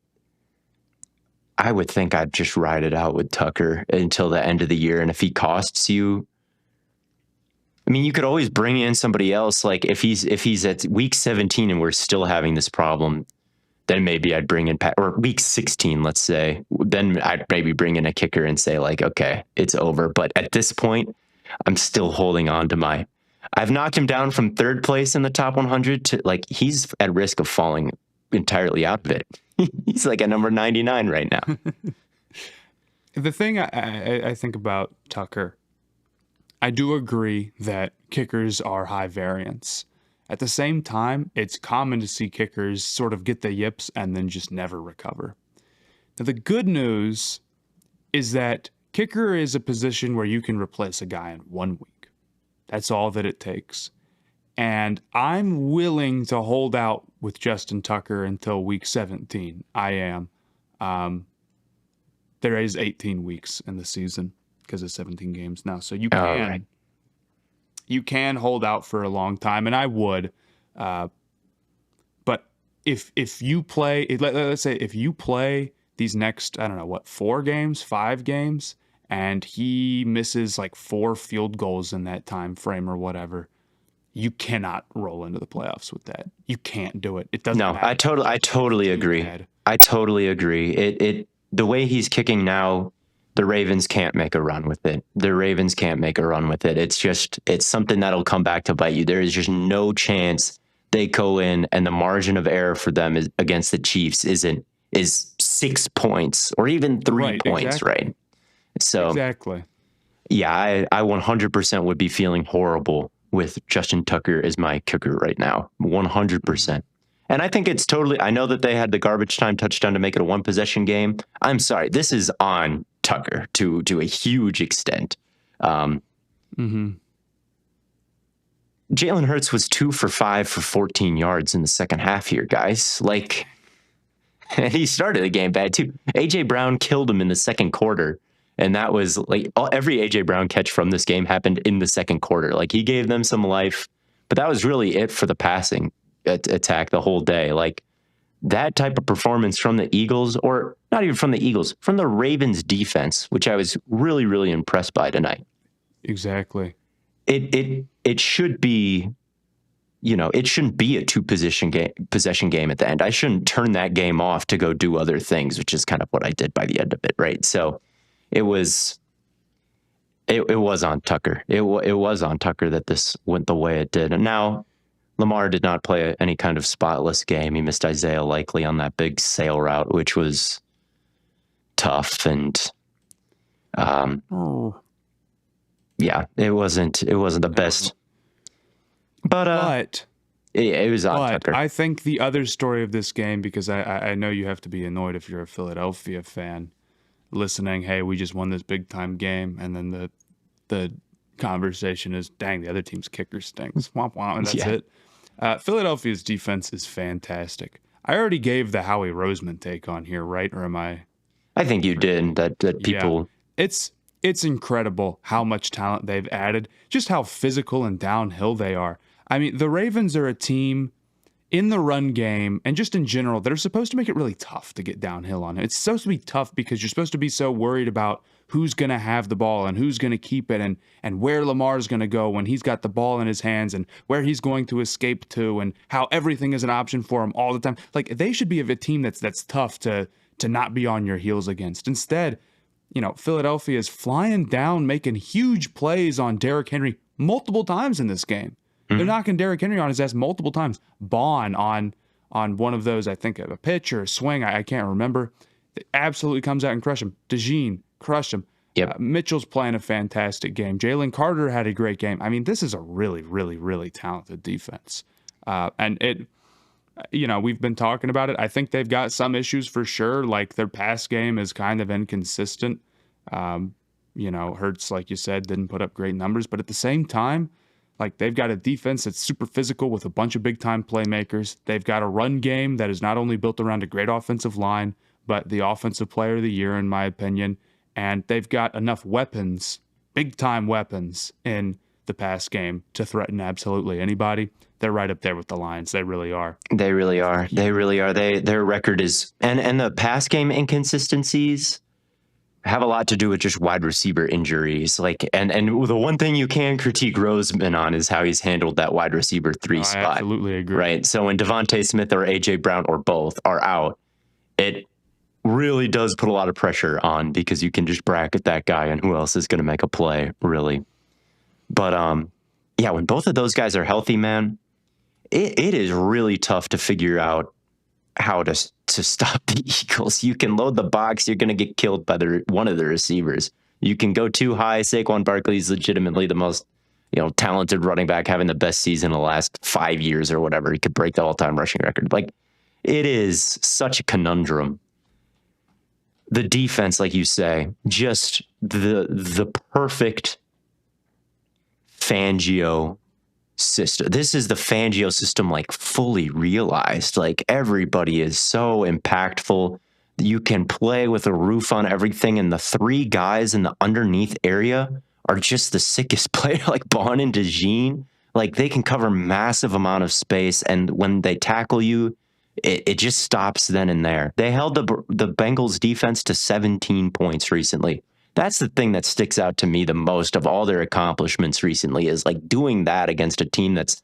think I'd just ride it out with Tucker until the end of the year. And if he costs you, I mean, you could always bring in somebody else. Like if he's at week 17 and we're still having this problem, then maybe I'd bring in or week 16, let's say. Then I'd maybe bring in a kicker and say like, okay, it's over. But at this point, I'm still holding on to I've knocked him down from 3rd place in the top 100 to like he's at risk of falling entirely out of it. He's like at number 99 right now. The thing I think about Tucker, I do agree that kickers are high variance. At the same time, it's common to see kickers sort of get the yips and then just never recover. Now, the good news is that kicker is a position where you can replace a guy in 1 week. That's all that it takes. And I'm willing to hold out with Justin Tucker until week 17. I am. There is 18 weeks in the season because of 17 games now. So you can Right. you can hold out for a long time, and I would. But if you play, let's say if you play these next, I don't know what, 4 games, 5 games, and he misses like 4 field goals in that time frame or whatever, you cannot roll into the playoffs with that. You can't do it. It doesn't No, matter. I totally agree. bad. I totally agree. It the way he's kicking now, the Ravens can't make a run with it. The Ravens can't make a run with it. It's something that'll come back to bite you. There is just no chance they go in, and the margin of error for them is against the Chiefs is 6 points or even 3 Right, points, exactly. right? So Exactly. yeah, I 100% would be feeling horrible with Justin Tucker as my kicker right now. 100%. And I think it's totally, I know that they had the garbage time touchdown to make it a 1 possession game. I'm sorry. This is on Tucker to a huge extent. Jalen Hurts was 2 for 5 for 14 yards in the second half here, guys. Like, and he started the game bad too. AJ Brown killed him in the second quarter. And that was like every AJ Brown catch from this game happened in the second quarter. Like he gave them some life, but that was really it for the passing attack the whole day. Like that type of performance from the Eagles, or not even from the Eagles, from the Ravens defense, which I was really, really impressed by tonight. Exactly. It should be, it shouldn't be a 2 possession game at the end. I shouldn't turn that game off to go do other things, which is kind of what I did by the end of it, right? So it was on Tucker. It was on Tucker that this went the way it did. And now Lamar did not play any kind of spotless game. He missed Isaiah Likely on that big sail route, which was tough. And yeah, it wasn't the best. But it was on Tucker. I think the other story of this game, because I know you have to be annoyed if you're a Philadelphia fan listening, hey, we just won this big time game, and then the conversation is, dang, the other team's kicker stinks. Womp womp, and that's it. Philadelphia's defense is fantastic. I already gave the Howie Roseman take on here, right? Or am I? I think you did. That people. Yeah. It's incredible how much talent they've added, just how physical and downhill they are. I mean, the Ravens are a team in the run game and just in general that are supposed to make it really tough to get downhill on it. It's supposed to be tough because you're supposed to be so worried about who's going to have the ball and who's going to keep it and where Lamar's going to go when he's got the ball in his hands and where he's going to escape to and how everything is an option for him all the time. Like, they should be a team that's tough to not be on your heels against. Instead, Philadelphia is flying down, making huge plays on Derrick Henry multiple times in this game. They're knocking Derrick Henry on his ass multiple times. Bond on one of those, I think a pitch or a swing, I can't remember. It absolutely comes out and crushed him. DeJean crushed him. Yep. Mitchell's playing a fantastic game. Jalen Carter had a great game. I mean, this is a really, really, really talented defense. And we've been talking about it. I think they've got some issues for sure. Like their pass game is kind of inconsistent. Hurts, like you said, didn't put up great numbers, but at the same time, like they've got a defense that's super physical with a bunch of big time playmakers. They've got a run game that is not only built around a great offensive line, but the offensive player of the year, in my opinion. And they've got enough weapons, big time weapons in the pass game to threaten absolutely anybody. They're right up there with the Lions. They really are. They really are. They really are. Their record is, and the pass game inconsistencies have a lot to do with just wide receiver injuries. Like, and the one thing you can critique Roseman on is how he's handled that wide receiver 3 spot. I absolutely agree. Right. So when Devontae Smith or AJ Brown or both are out, it really does put a lot of pressure on, because you can just bracket that guy and who else is going to make a play, really. But yeah, when both of those guys are healthy, man, it is really tough to figure out how to stop the Eagles. You can load the box, you're going to get killed by one of the receivers. You can go too high. Saquon Barkley is legitimately the most talented running back, having the best season in the last 5 years or whatever. He could break the all-time rushing record. Like, it is such a conundrum. The defense, like you say, just the perfect Fangio system. This is the Fangio system, like, fully realized. Like, everybody is so impactful. You can play with a roof on everything, and the 3 guys in the underneath area are just the sickest player, like Bond and DeJean. Like, they can cover massive amount of space, and when they tackle you, it just stops then and there. They held the Bengals defense to 17 points recently. That's the thing that sticks out to me the most of all their accomplishments recently, is like doing that against a team that's,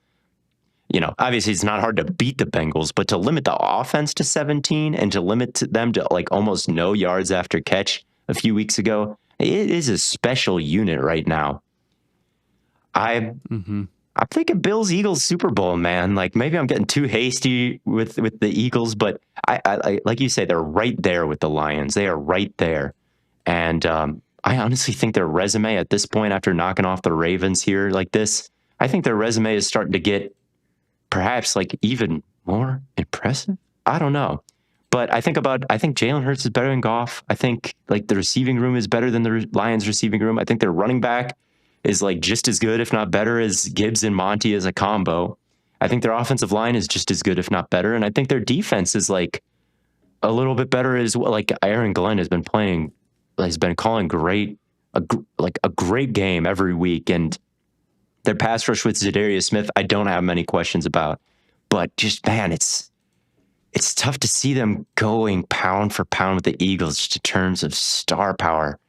obviously it's not hard to beat the Bengals, but to limit the offense to 17 and to limit them to like almost no yards after catch a few weeks ago, it is a special unit right now. I'm thinking Bills-Eagles Super Bowl, man. Like, maybe I'm getting too hasty with the Eagles, but I like you say, they're right there with the Lions. They are right there. And I honestly think their resume at this point, after knocking off the Ravens here like this, I think their resume is starting to get perhaps like even more impressive. I don't know. But I think Jalen Hurts is better than Goff. I think like the receiving room is better than the Lions receiving room. I think their running back is like just as good, if not better, as Gibbs and Monty as a combo. I think their offensive line is just as good, if not better. And I think their defense is like a little bit better as well. Like, Aaron Glenn has been calling a great game every week. And their pass rush with Zadarius Smith, I don't have many questions about. But just, man, it's tough to see them going pound for pound with the Eagles just in terms of star power.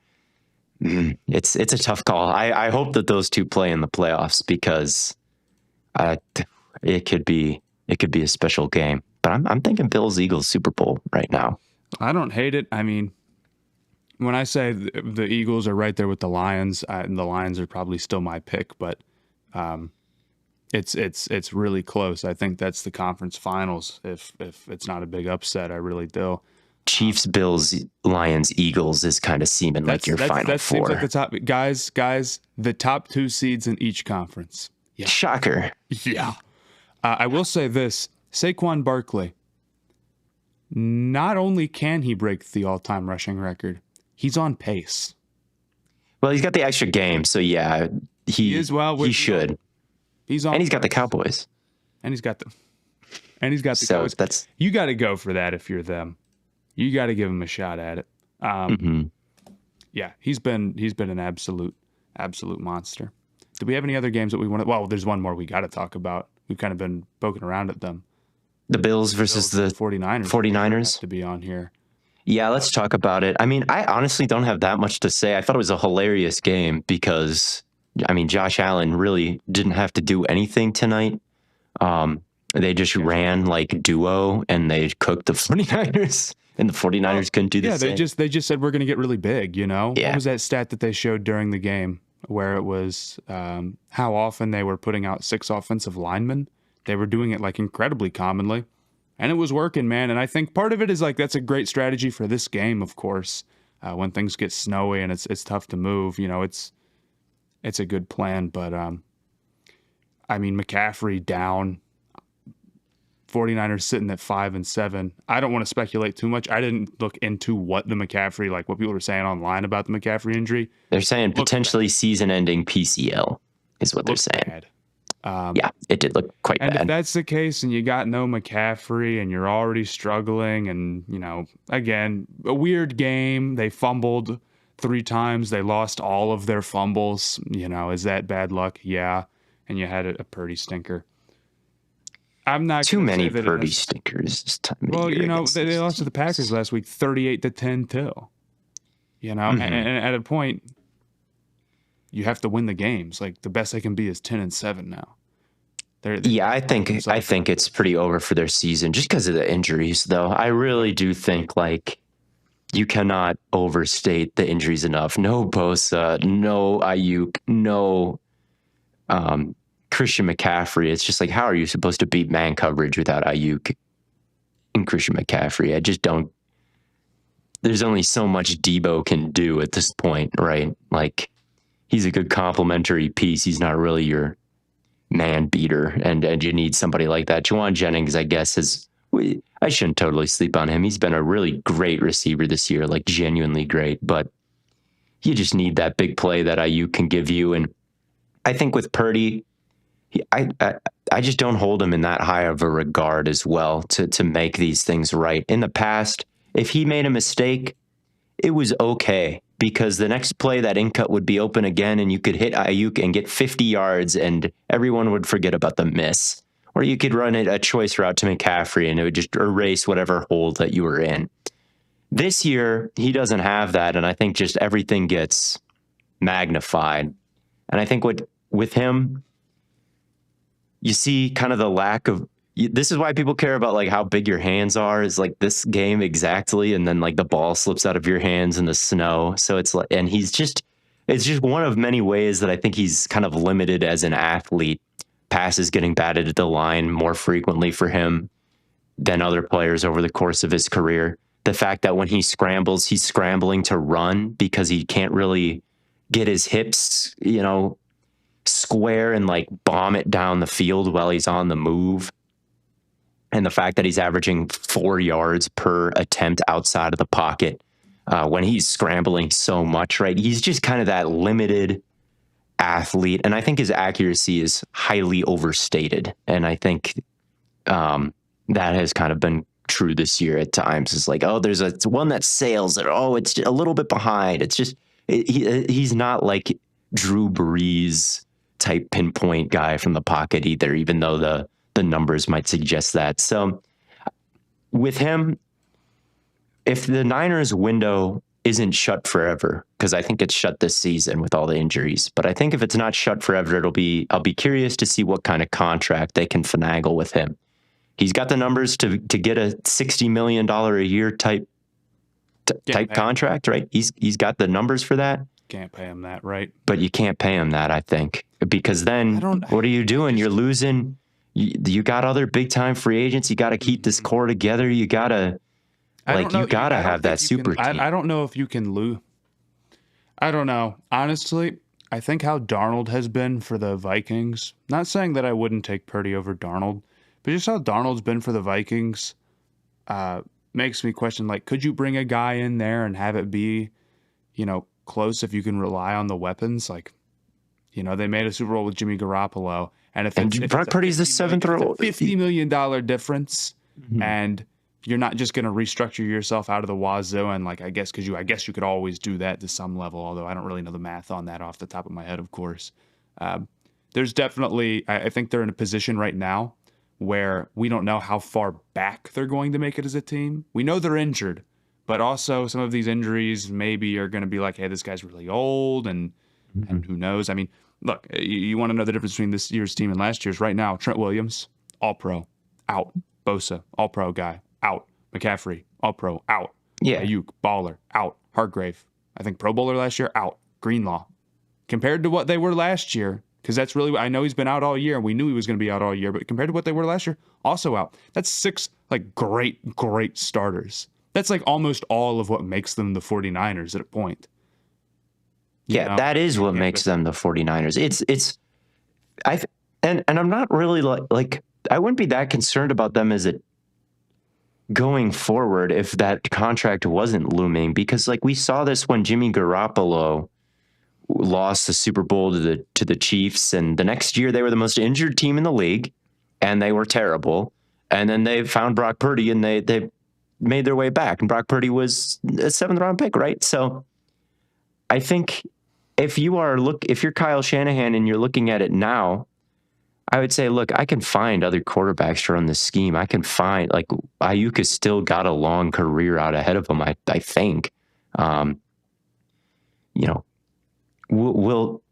It's a tough call. I hope that those two play in the playoffs, because it could be a special game. But I'm thinking Bills-Eagles Super Bowl right now. I don't hate it. I mean, when I say the Eagles are right there with the Lions, and the Lions are probably still my pick, but it's really close. I think that's the conference finals. If it's not a big upset, I really do. Chiefs, Bills, Lions, Eagles is kind of seeming like your final that four. Seems like the top guys. The top 2 seeds in each conference. Yeah. Shocker. Yeah. I will say this: Saquon Barkley. Not only can he break the all-time rushing record, he's on pace. Well, he's got the extra game, so yeah, he is. Well, he should. He's on, and he's got the Cowboys. And he's got the Cowboys. You got to go for that if you're them. You got to give him a shot at it. Yeah, he's been an absolute monster. Do we have any other games that we want to? Well, there's one more we got to talk about. We've kind of been poking around at them. The Bills versus the 49ers. 49ers have to be on here. Yeah, let's talk about it. I mean, I honestly don't have that much to say. I thought it was a hilarious game because, I mean, Josh Allen really didn't have to do anything tonight. They just ran like duo and they cooked the 49ers. And the 49ers couldn't do the same. Yeah, they just said we're going to get really big, Yeah. What was that stat that they showed during the game where it was how often they were putting out 6 offensive linemen? They were doing it like incredibly commonly. And it was working, man. And I think part of it is like that's a great strategy for this game, of course. When things get snowy and it's tough to move, it's a good plan. But, I mean, McCaffrey down 49ers sitting at 5-7. I don't want to speculate too much. I didn't look into what the McCaffrey, like what people were saying online about the McCaffrey injury. They're saying potentially season-ending PCL is what they're saying. Bad. Yeah, it did look quite And bad. if that's the case and you got no McCaffrey and you're already struggling and, again, a weird game. They fumbled 3 times. They lost all of their fumbles. Is that bad luck? Yeah. And you had a Purdy stinker. I'm not too many Purdy stinkers this time of year. They lost to the Packers last week, 38-10 too. And at a point, you have to win the games. Like the best they can be is 10-7 now. I think it's pretty over for their season just because of the injuries, though. I really do think like you cannot overstate the injuries enough. No Bosa, no Ayuk, no Christian McCaffrey. It's just like, how are you supposed to beat man coverage without Ayuk and Christian McCaffrey? I just don't. There's only so much Debo can do at this point, right? Like, he's a good complementary piece. He's not really your man beater, and you need somebody like that. Juwan Jennings, I guess, I shouldn't totally sleep on him. He's been a really great receiver this year, like genuinely great, but you just need that big play that Ayuk can give you. And I think with Purdy, I just don't hold him in that high of a regard as well to make these things right. In the past, if he made a mistake, it was okay, because the next play that in-cut would be open again and you could hit Ayuk and get 50 yards and everyone would forget about the miss. Or you could run a choice route to McCaffrey and it would just erase whatever hole that you were in. This year, he doesn't have that, and I think just everything gets magnified. And I think with him, you see kind of the lack of, this is why people care about like how big your hands are, is like this game exactly, and then like the ball slips out of your hands in the snow. So it's like, and it's just one of many ways that I think he's kind of limited as an athlete. Passes getting batted at the line more frequently for him than other players over the course of his career. The fact that when he scrambles, he's scrambling to run because he can't really get his hips, square and like bomb it down the field while he's on the move. And the fact that he's averaging 4 yards per attempt outside of the pocket when he's scrambling so much, right? He's just kind of that limited athlete. And I think his accuracy is highly overstated. And I think that has kind of been true this year at times. It's like, oh, it's one that sails, or oh, it's a little bit behind. It's just, he's not like Drew Brees type pinpoint guy from the pocket either, even though the numbers might suggest that. So with him, if the Niners window isn't shut forever, because I think it's shut this season with all the injuries, but I think if it's not shut forever, I'll be curious to see what kind of contract they can finagle with him. He's got the numbers to get a $60 million a year type contract, right? He's got the numbers for that. Can't pay him that, right? But you can't pay him that, I think, because then what are you doing? You're losing. You got other big time free agents. You got to keep this core together. You got to have that super team. I don't know if you can lose. I don't know. Honestly, I think how Darnold has been for the Vikings, not saying that I wouldn't take Purdy over Darnold, but just how Darnold's been for the Vikings makes me question, like, could you bring a guy in there and have it be, close if you can rely on the weapons? Like, they made a Super Bowl with Jimmy Garoppolo. And if Brock Purdy's the seventh row, $50 million difference, and you're not just going to restructure yourself out of the wazoo, and like I guess you could always do that to some level, although I don't really know the math on that off the top of my head, of course. There's definitely, I think they're in a position right now where we don't know how far back they're going to make it as a team. We know they're injured, but also some of these injuries maybe are going to be like, hey, this guy's really old, and who knows? I mean, look, you want to know the difference between this year's team and last year's right now. Trent Williams, all-pro, out. Bosa, all-pro guy, out. McCaffrey, all-pro, out. Yeah. Ayuk, baller, out. Hargrave, I think Pro Bowler last year, out. Greenlaw. Compared to what they were last year, because that's really, I know he's been out all year, and we knew he was going to be out all year, but compared to what they were last year, also out. That's 6, like, great starters. That's like almost all of what makes them the 49ers at a point. That is what makes them the 49ers. And I'm not really like I wouldn't be that concerned about them as it going forward if that contract wasn't looming, because like we saw this when Jimmy Garoppolo lost the Super Bowl to the Chiefs, and the next year they were the most injured team in the league, and they were terrible. And then they found Brock Purdy, and they made their way back. And Brock Purdy was a 7th round pick, right? So I think if you're Kyle Shanahan and you're looking at it now, I would say, look, I can find other quarterbacks to run this scheme. I can find, like, Ayuk has still got a long career out ahead of him, I think. You know,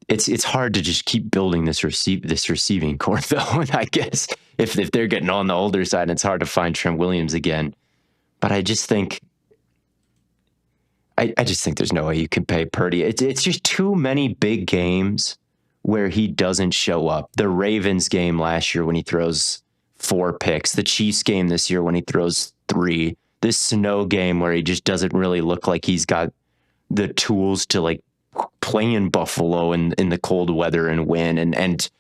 it's hard to just keep building this receiving core, though. And I guess if they're getting on the older side, it's hard to find Trent Williams again. But I just think there's no way you can pay Purdy. It's just too many big games where he doesn't show up. The Ravens game last year when he throws 4 picks, the Chiefs game this year when he throws 3, this Snow game where he just doesn't really look like he's got the tools to like play in Buffalo in the cold weather and win. And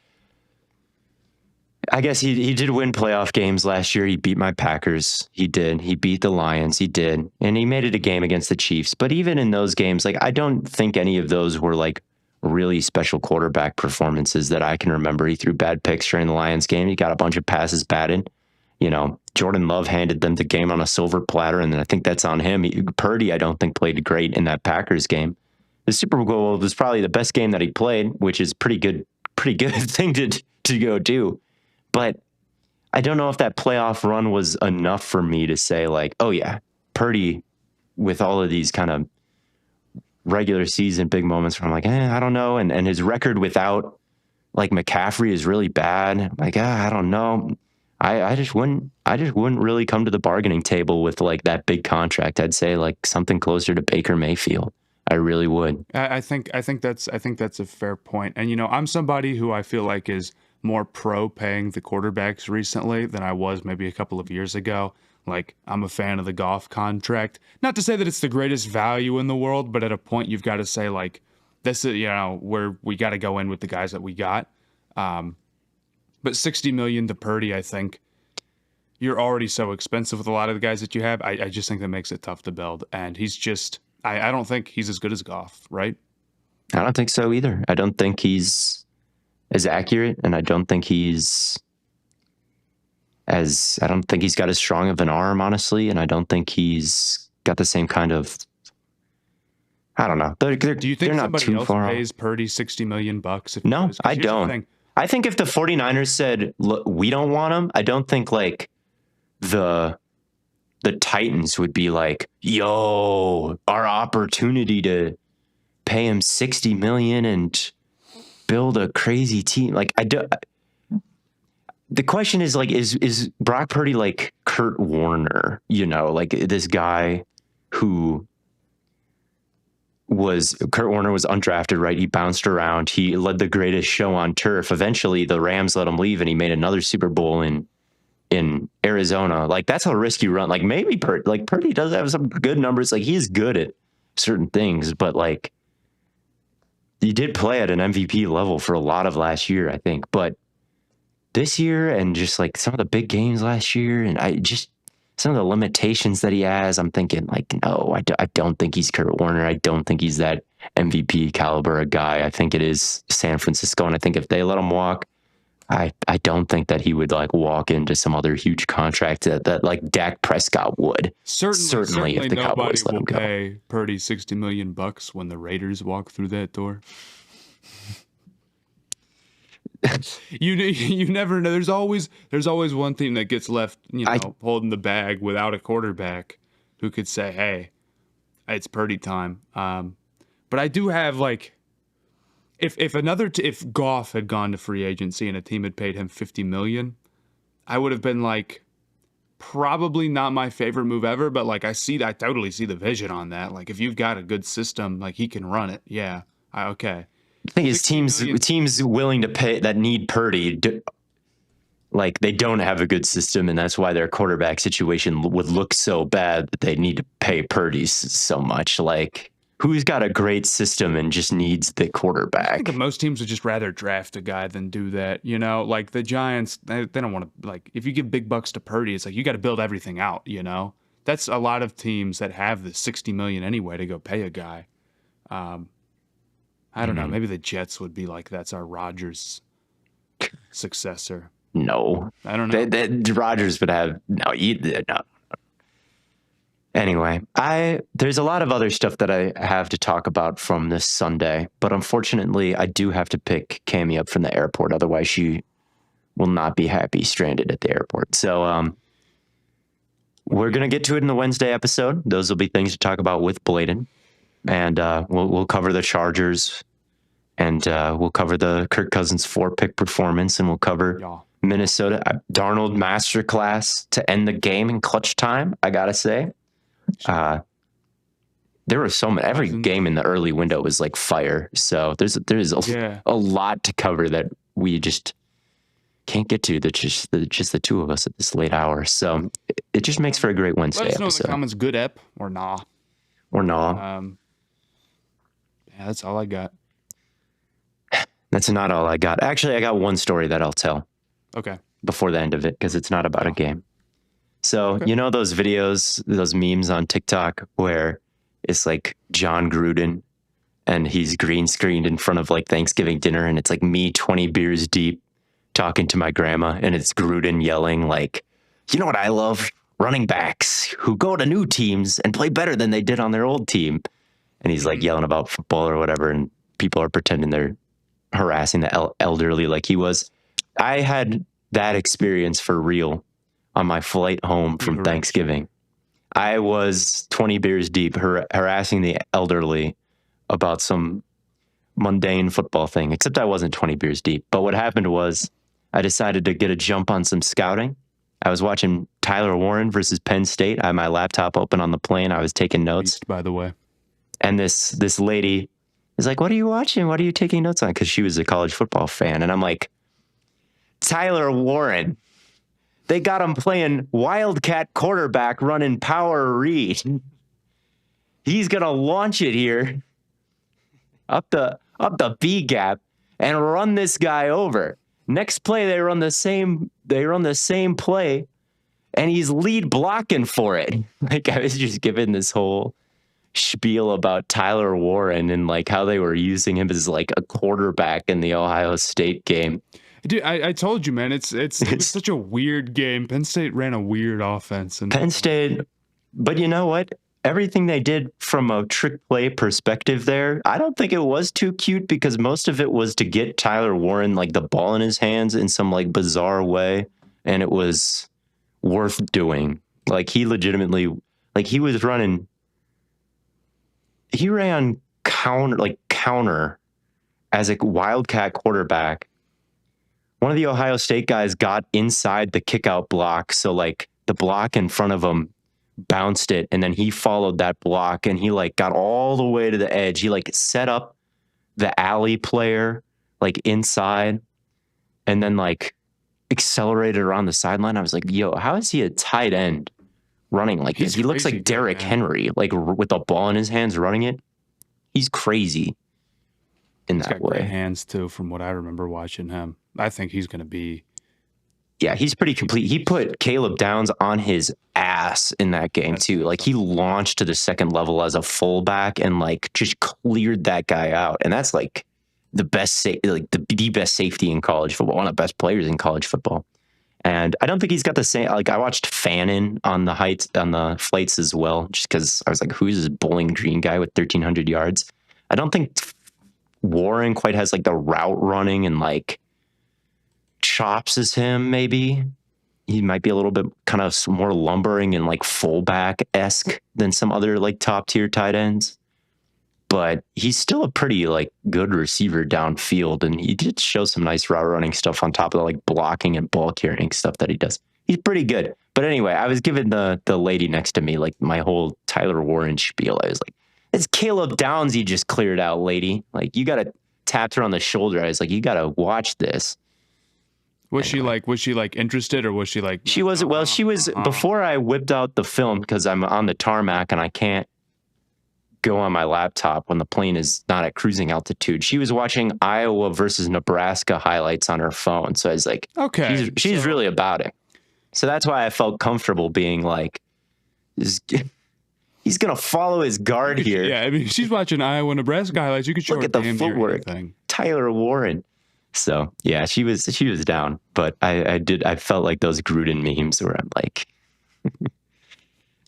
I guess he did win playoff games last year. He beat my Packers. He did. He beat the Lions. He did. And he made it a game against the Chiefs. But even in those games, like, I don't think any of those were like really special quarterback performances that I can remember. He threw bad picks during the Lions game. He got a bunch of passes batted. You know, Jordan Love handed them the game on a silver platter, and I think that's on him. Purdy, I don't think, played great in that Packers game. The Super Bowl was probably the best game that he played, which is pretty good thing to go do. But I don't know if that playoff run was enough for me to say, like, oh yeah, Purdy, with all of these kind of regular season big moments where I'm like, I don't know. And his record without like McCaffrey is really bad. I'm like, I don't know. I just wouldn't really come to the bargaining table with like that big contract. I'd say like something closer to Baker Mayfield. I really would. I think that's a fair point. And I'm somebody who I feel like is more pro paying the quarterbacks recently than I was maybe a couple of years ago. Like, I'm a fan of the Goff contract. Not to say that it's the greatest value in the world, but at a point you've got to say, like, this is, where we got to go in with the guys that we got. But $60 million to Purdy, I think you're already so expensive with a lot of the guys that you have. I just think that makes it tough to build. And he's just, I don't think he's as good as Goff, right? I don't think so either. I don't think he's as accurate, and I don't think he's got as strong of an arm, honestly, and I don't think he's got the same kind of, I don't know. Do you think somebody else far pays Purdy $60 million? No, I don't. I think if the 49ers said, look, we don't want him, I don't think like the Titans would be like, yo, our opportunity to pay him $60 million and build a crazy team. Like, the question is like, is Brock Purdy like Kurt Warner, like this guy who Kurt Warner was undrafted, right? He bounced around. He led the greatest show on turf. Eventually the Rams let him leave and he made another Super Bowl in Arizona. Like, that's a risky run. Like, maybe Purdy does have some good numbers. Like, he's good at certain things, but like, he did play at an MVP level for a lot of last year, I think. But this year, and just like some of the big games last year, and some of the limitations that he has, I'm thinking like, no, I don't think he's Kurt Warner. I don't think he's that MVP caliber of guy. I think it is San Francisco, and I think if they let him walk, I don't think that he would like walk into some other huge contract that like Dak Prescott would. Certainly if the Cowboys let him go. Nobody will pay Purdy $60 million when the Raiders walk through that door. You never know. There's always one team that gets left, holding the bag without a quarterback who could say, "Hey, it's Purdy time." But I do have like, if Goff had gone to free agency and a team had paid him $50 million, I would have been like, probably not my favorite move ever. But like, I totally see the vision on that. Like, if you've got a good system, like he can run it. Yeah, okay. I think it's teams willing to pay that need Purdy, like they don't have a good system, and that's why their quarterback situation would look so bad that they need to pay Purdy so much. Like, who's got a great system and just needs the I quarterback. think that most teams would just rather draft a guy than do that. You know, like the Giants, they don't want to, like, if you give big bucks to Purdy, it's like you got to build everything out, you know? That's a lot of teams that have the $60 million anyway to go pay a guy. I don't know. Maybe the Jets would be like, that's our Rodgers successor. No. I don't know. Rodgers would have no. Anyway, there's a lot of other stuff that I have to talk about from this Sunday, but unfortunately, I do have to pick Cammie up from the airport. Otherwise, she will not be happy stranded at the airport. So, we're gonna get to it in the Wednesday episode. Those will be things to talk about with BLAIDEN, and we'll cover the Chargers, and we'll cover the Kirk Cousins 4-pick performance, and we'll cover Minnesota Darnold masterclass to end the game in clutch time. I gotta say. There were so many. Every game in the early window was like fire. So there's a lot to cover that we just can't get to. That's just the two of us at this late hour. So it just makes for a great Wednesday Let us know episode. in the comments, good ep or nah. Yeah, that's all I got. That's not all I got. Actually, I got one story that I'll tell. Okay. Before the end of it, because it's not about a game. So, you know those videos, those memes on TikTok where it's like John Gruden and he's green screened in front of like Thanksgiving dinner and it's like me 20 beers deep talking to my grandma and it's Gruden yelling like, you know what I love? Running backs who go to new teams and play better than they did on their old team. And he's like yelling about football or whatever and people are pretending they're harassing the elderly like he was. I had that experience for real. On my flight home from Thanksgiving, I was 20 beers deep harassing the elderly about some mundane football thing, except I wasn't 20 beers deep. But what happened was I decided to get a jump on some scouting. I was watching Tyler Warren versus Penn State. I had my laptop open on the plane. I was taking notes. By the way. And this lady is like, what are you watching? What are you taking notes on? Because she was a college football fan. And I'm like, Tyler Warren. They got him playing wildcat quarterback running power read. He's going to launch it here up the B gap and run this guy over. Next play they run the same play and he's lead blocking for it. Like I was just giving this whole spiel about Tyler Warren and like how they were using him as like a quarterback in the Ohio State game. Dude, I told you, man, it was such a weird game. Penn State ran a weird offense. And Penn State, but you know what? Everything they did from a trick play perspective there, I don't think it was too cute because most of it was to get Tyler Warren like the ball in his hands in some like bizarre way. And it was worth doing. Like he legitimately, like he ran counter as a wildcat quarterback. One of the Ohio State guys got inside the kickout block. So like the block in front of him bounced it. And then he followed that block and he like got all the way to the edge. He like set up the alley player like inside and then like accelerated around the sideline. I was like, yo, how is he a tight end running like this? He looks like Derrick Henry, like with the ball in his hands running it. He's crazy in that way. Great hands too, from what I remember watching him. I think he's going to be. Yeah, he's pretty complete. He put Caleb Downs on his ass in that game too. Like he launched to the second level as a fullback and like just cleared that guy out. And that's like the best, the best safety in college football, one of the best players in college football. And I don't think he's got the same. Like I watched Fannin on the flights as well, just because I was like, who's this Bowling Green guy with 1,300 yards? I don't think Warren quite has like the route running and like chops as him. Maybe he might be a little bit kind of more lumbering and like fullback-esque than some other like top tier tight ends, but he's still a pretty like good receiver downfield, and he did show some nice route running stuff on top of the like blocking and ball carrying stuff that he does. He's pretty good. But anyway, I was giving the lady next to me like my whole Tyler Warren spiel. I was like, it's Caleb Downs you just cleared out, lady. Like you gotta tap her on the shoulder. I was like, you gotta watch this. Was she like interested, or was she like? She wasn't. Well, she was before I whipped out the film because I'm on the tarmac and I can't go on my laptop when the plane is not at cruising altitude. She was watching Iowa versus Nebraska highlights on her phone. So I was like, Okay, she's really about it. So that's why I felt comfortable being like, he's going to follow his guard here. Yeah, I mean, she's watching Iowa, Nebraska highlights. You could show Look her at the damn near footwork. anything. Tyler Warren. So yeah, she was down, but I felt like those Gruden memes where I'm like,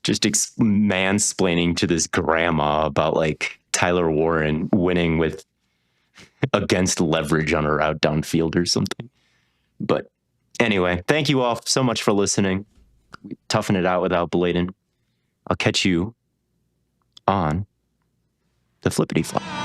just mansplaining to this grandma about like Tyler Warren winning with against leverage on a route downfield or something. But anyway, thank you all so much for listening. Toughen it out without Blaiden. I'll catch you on the flippity flop.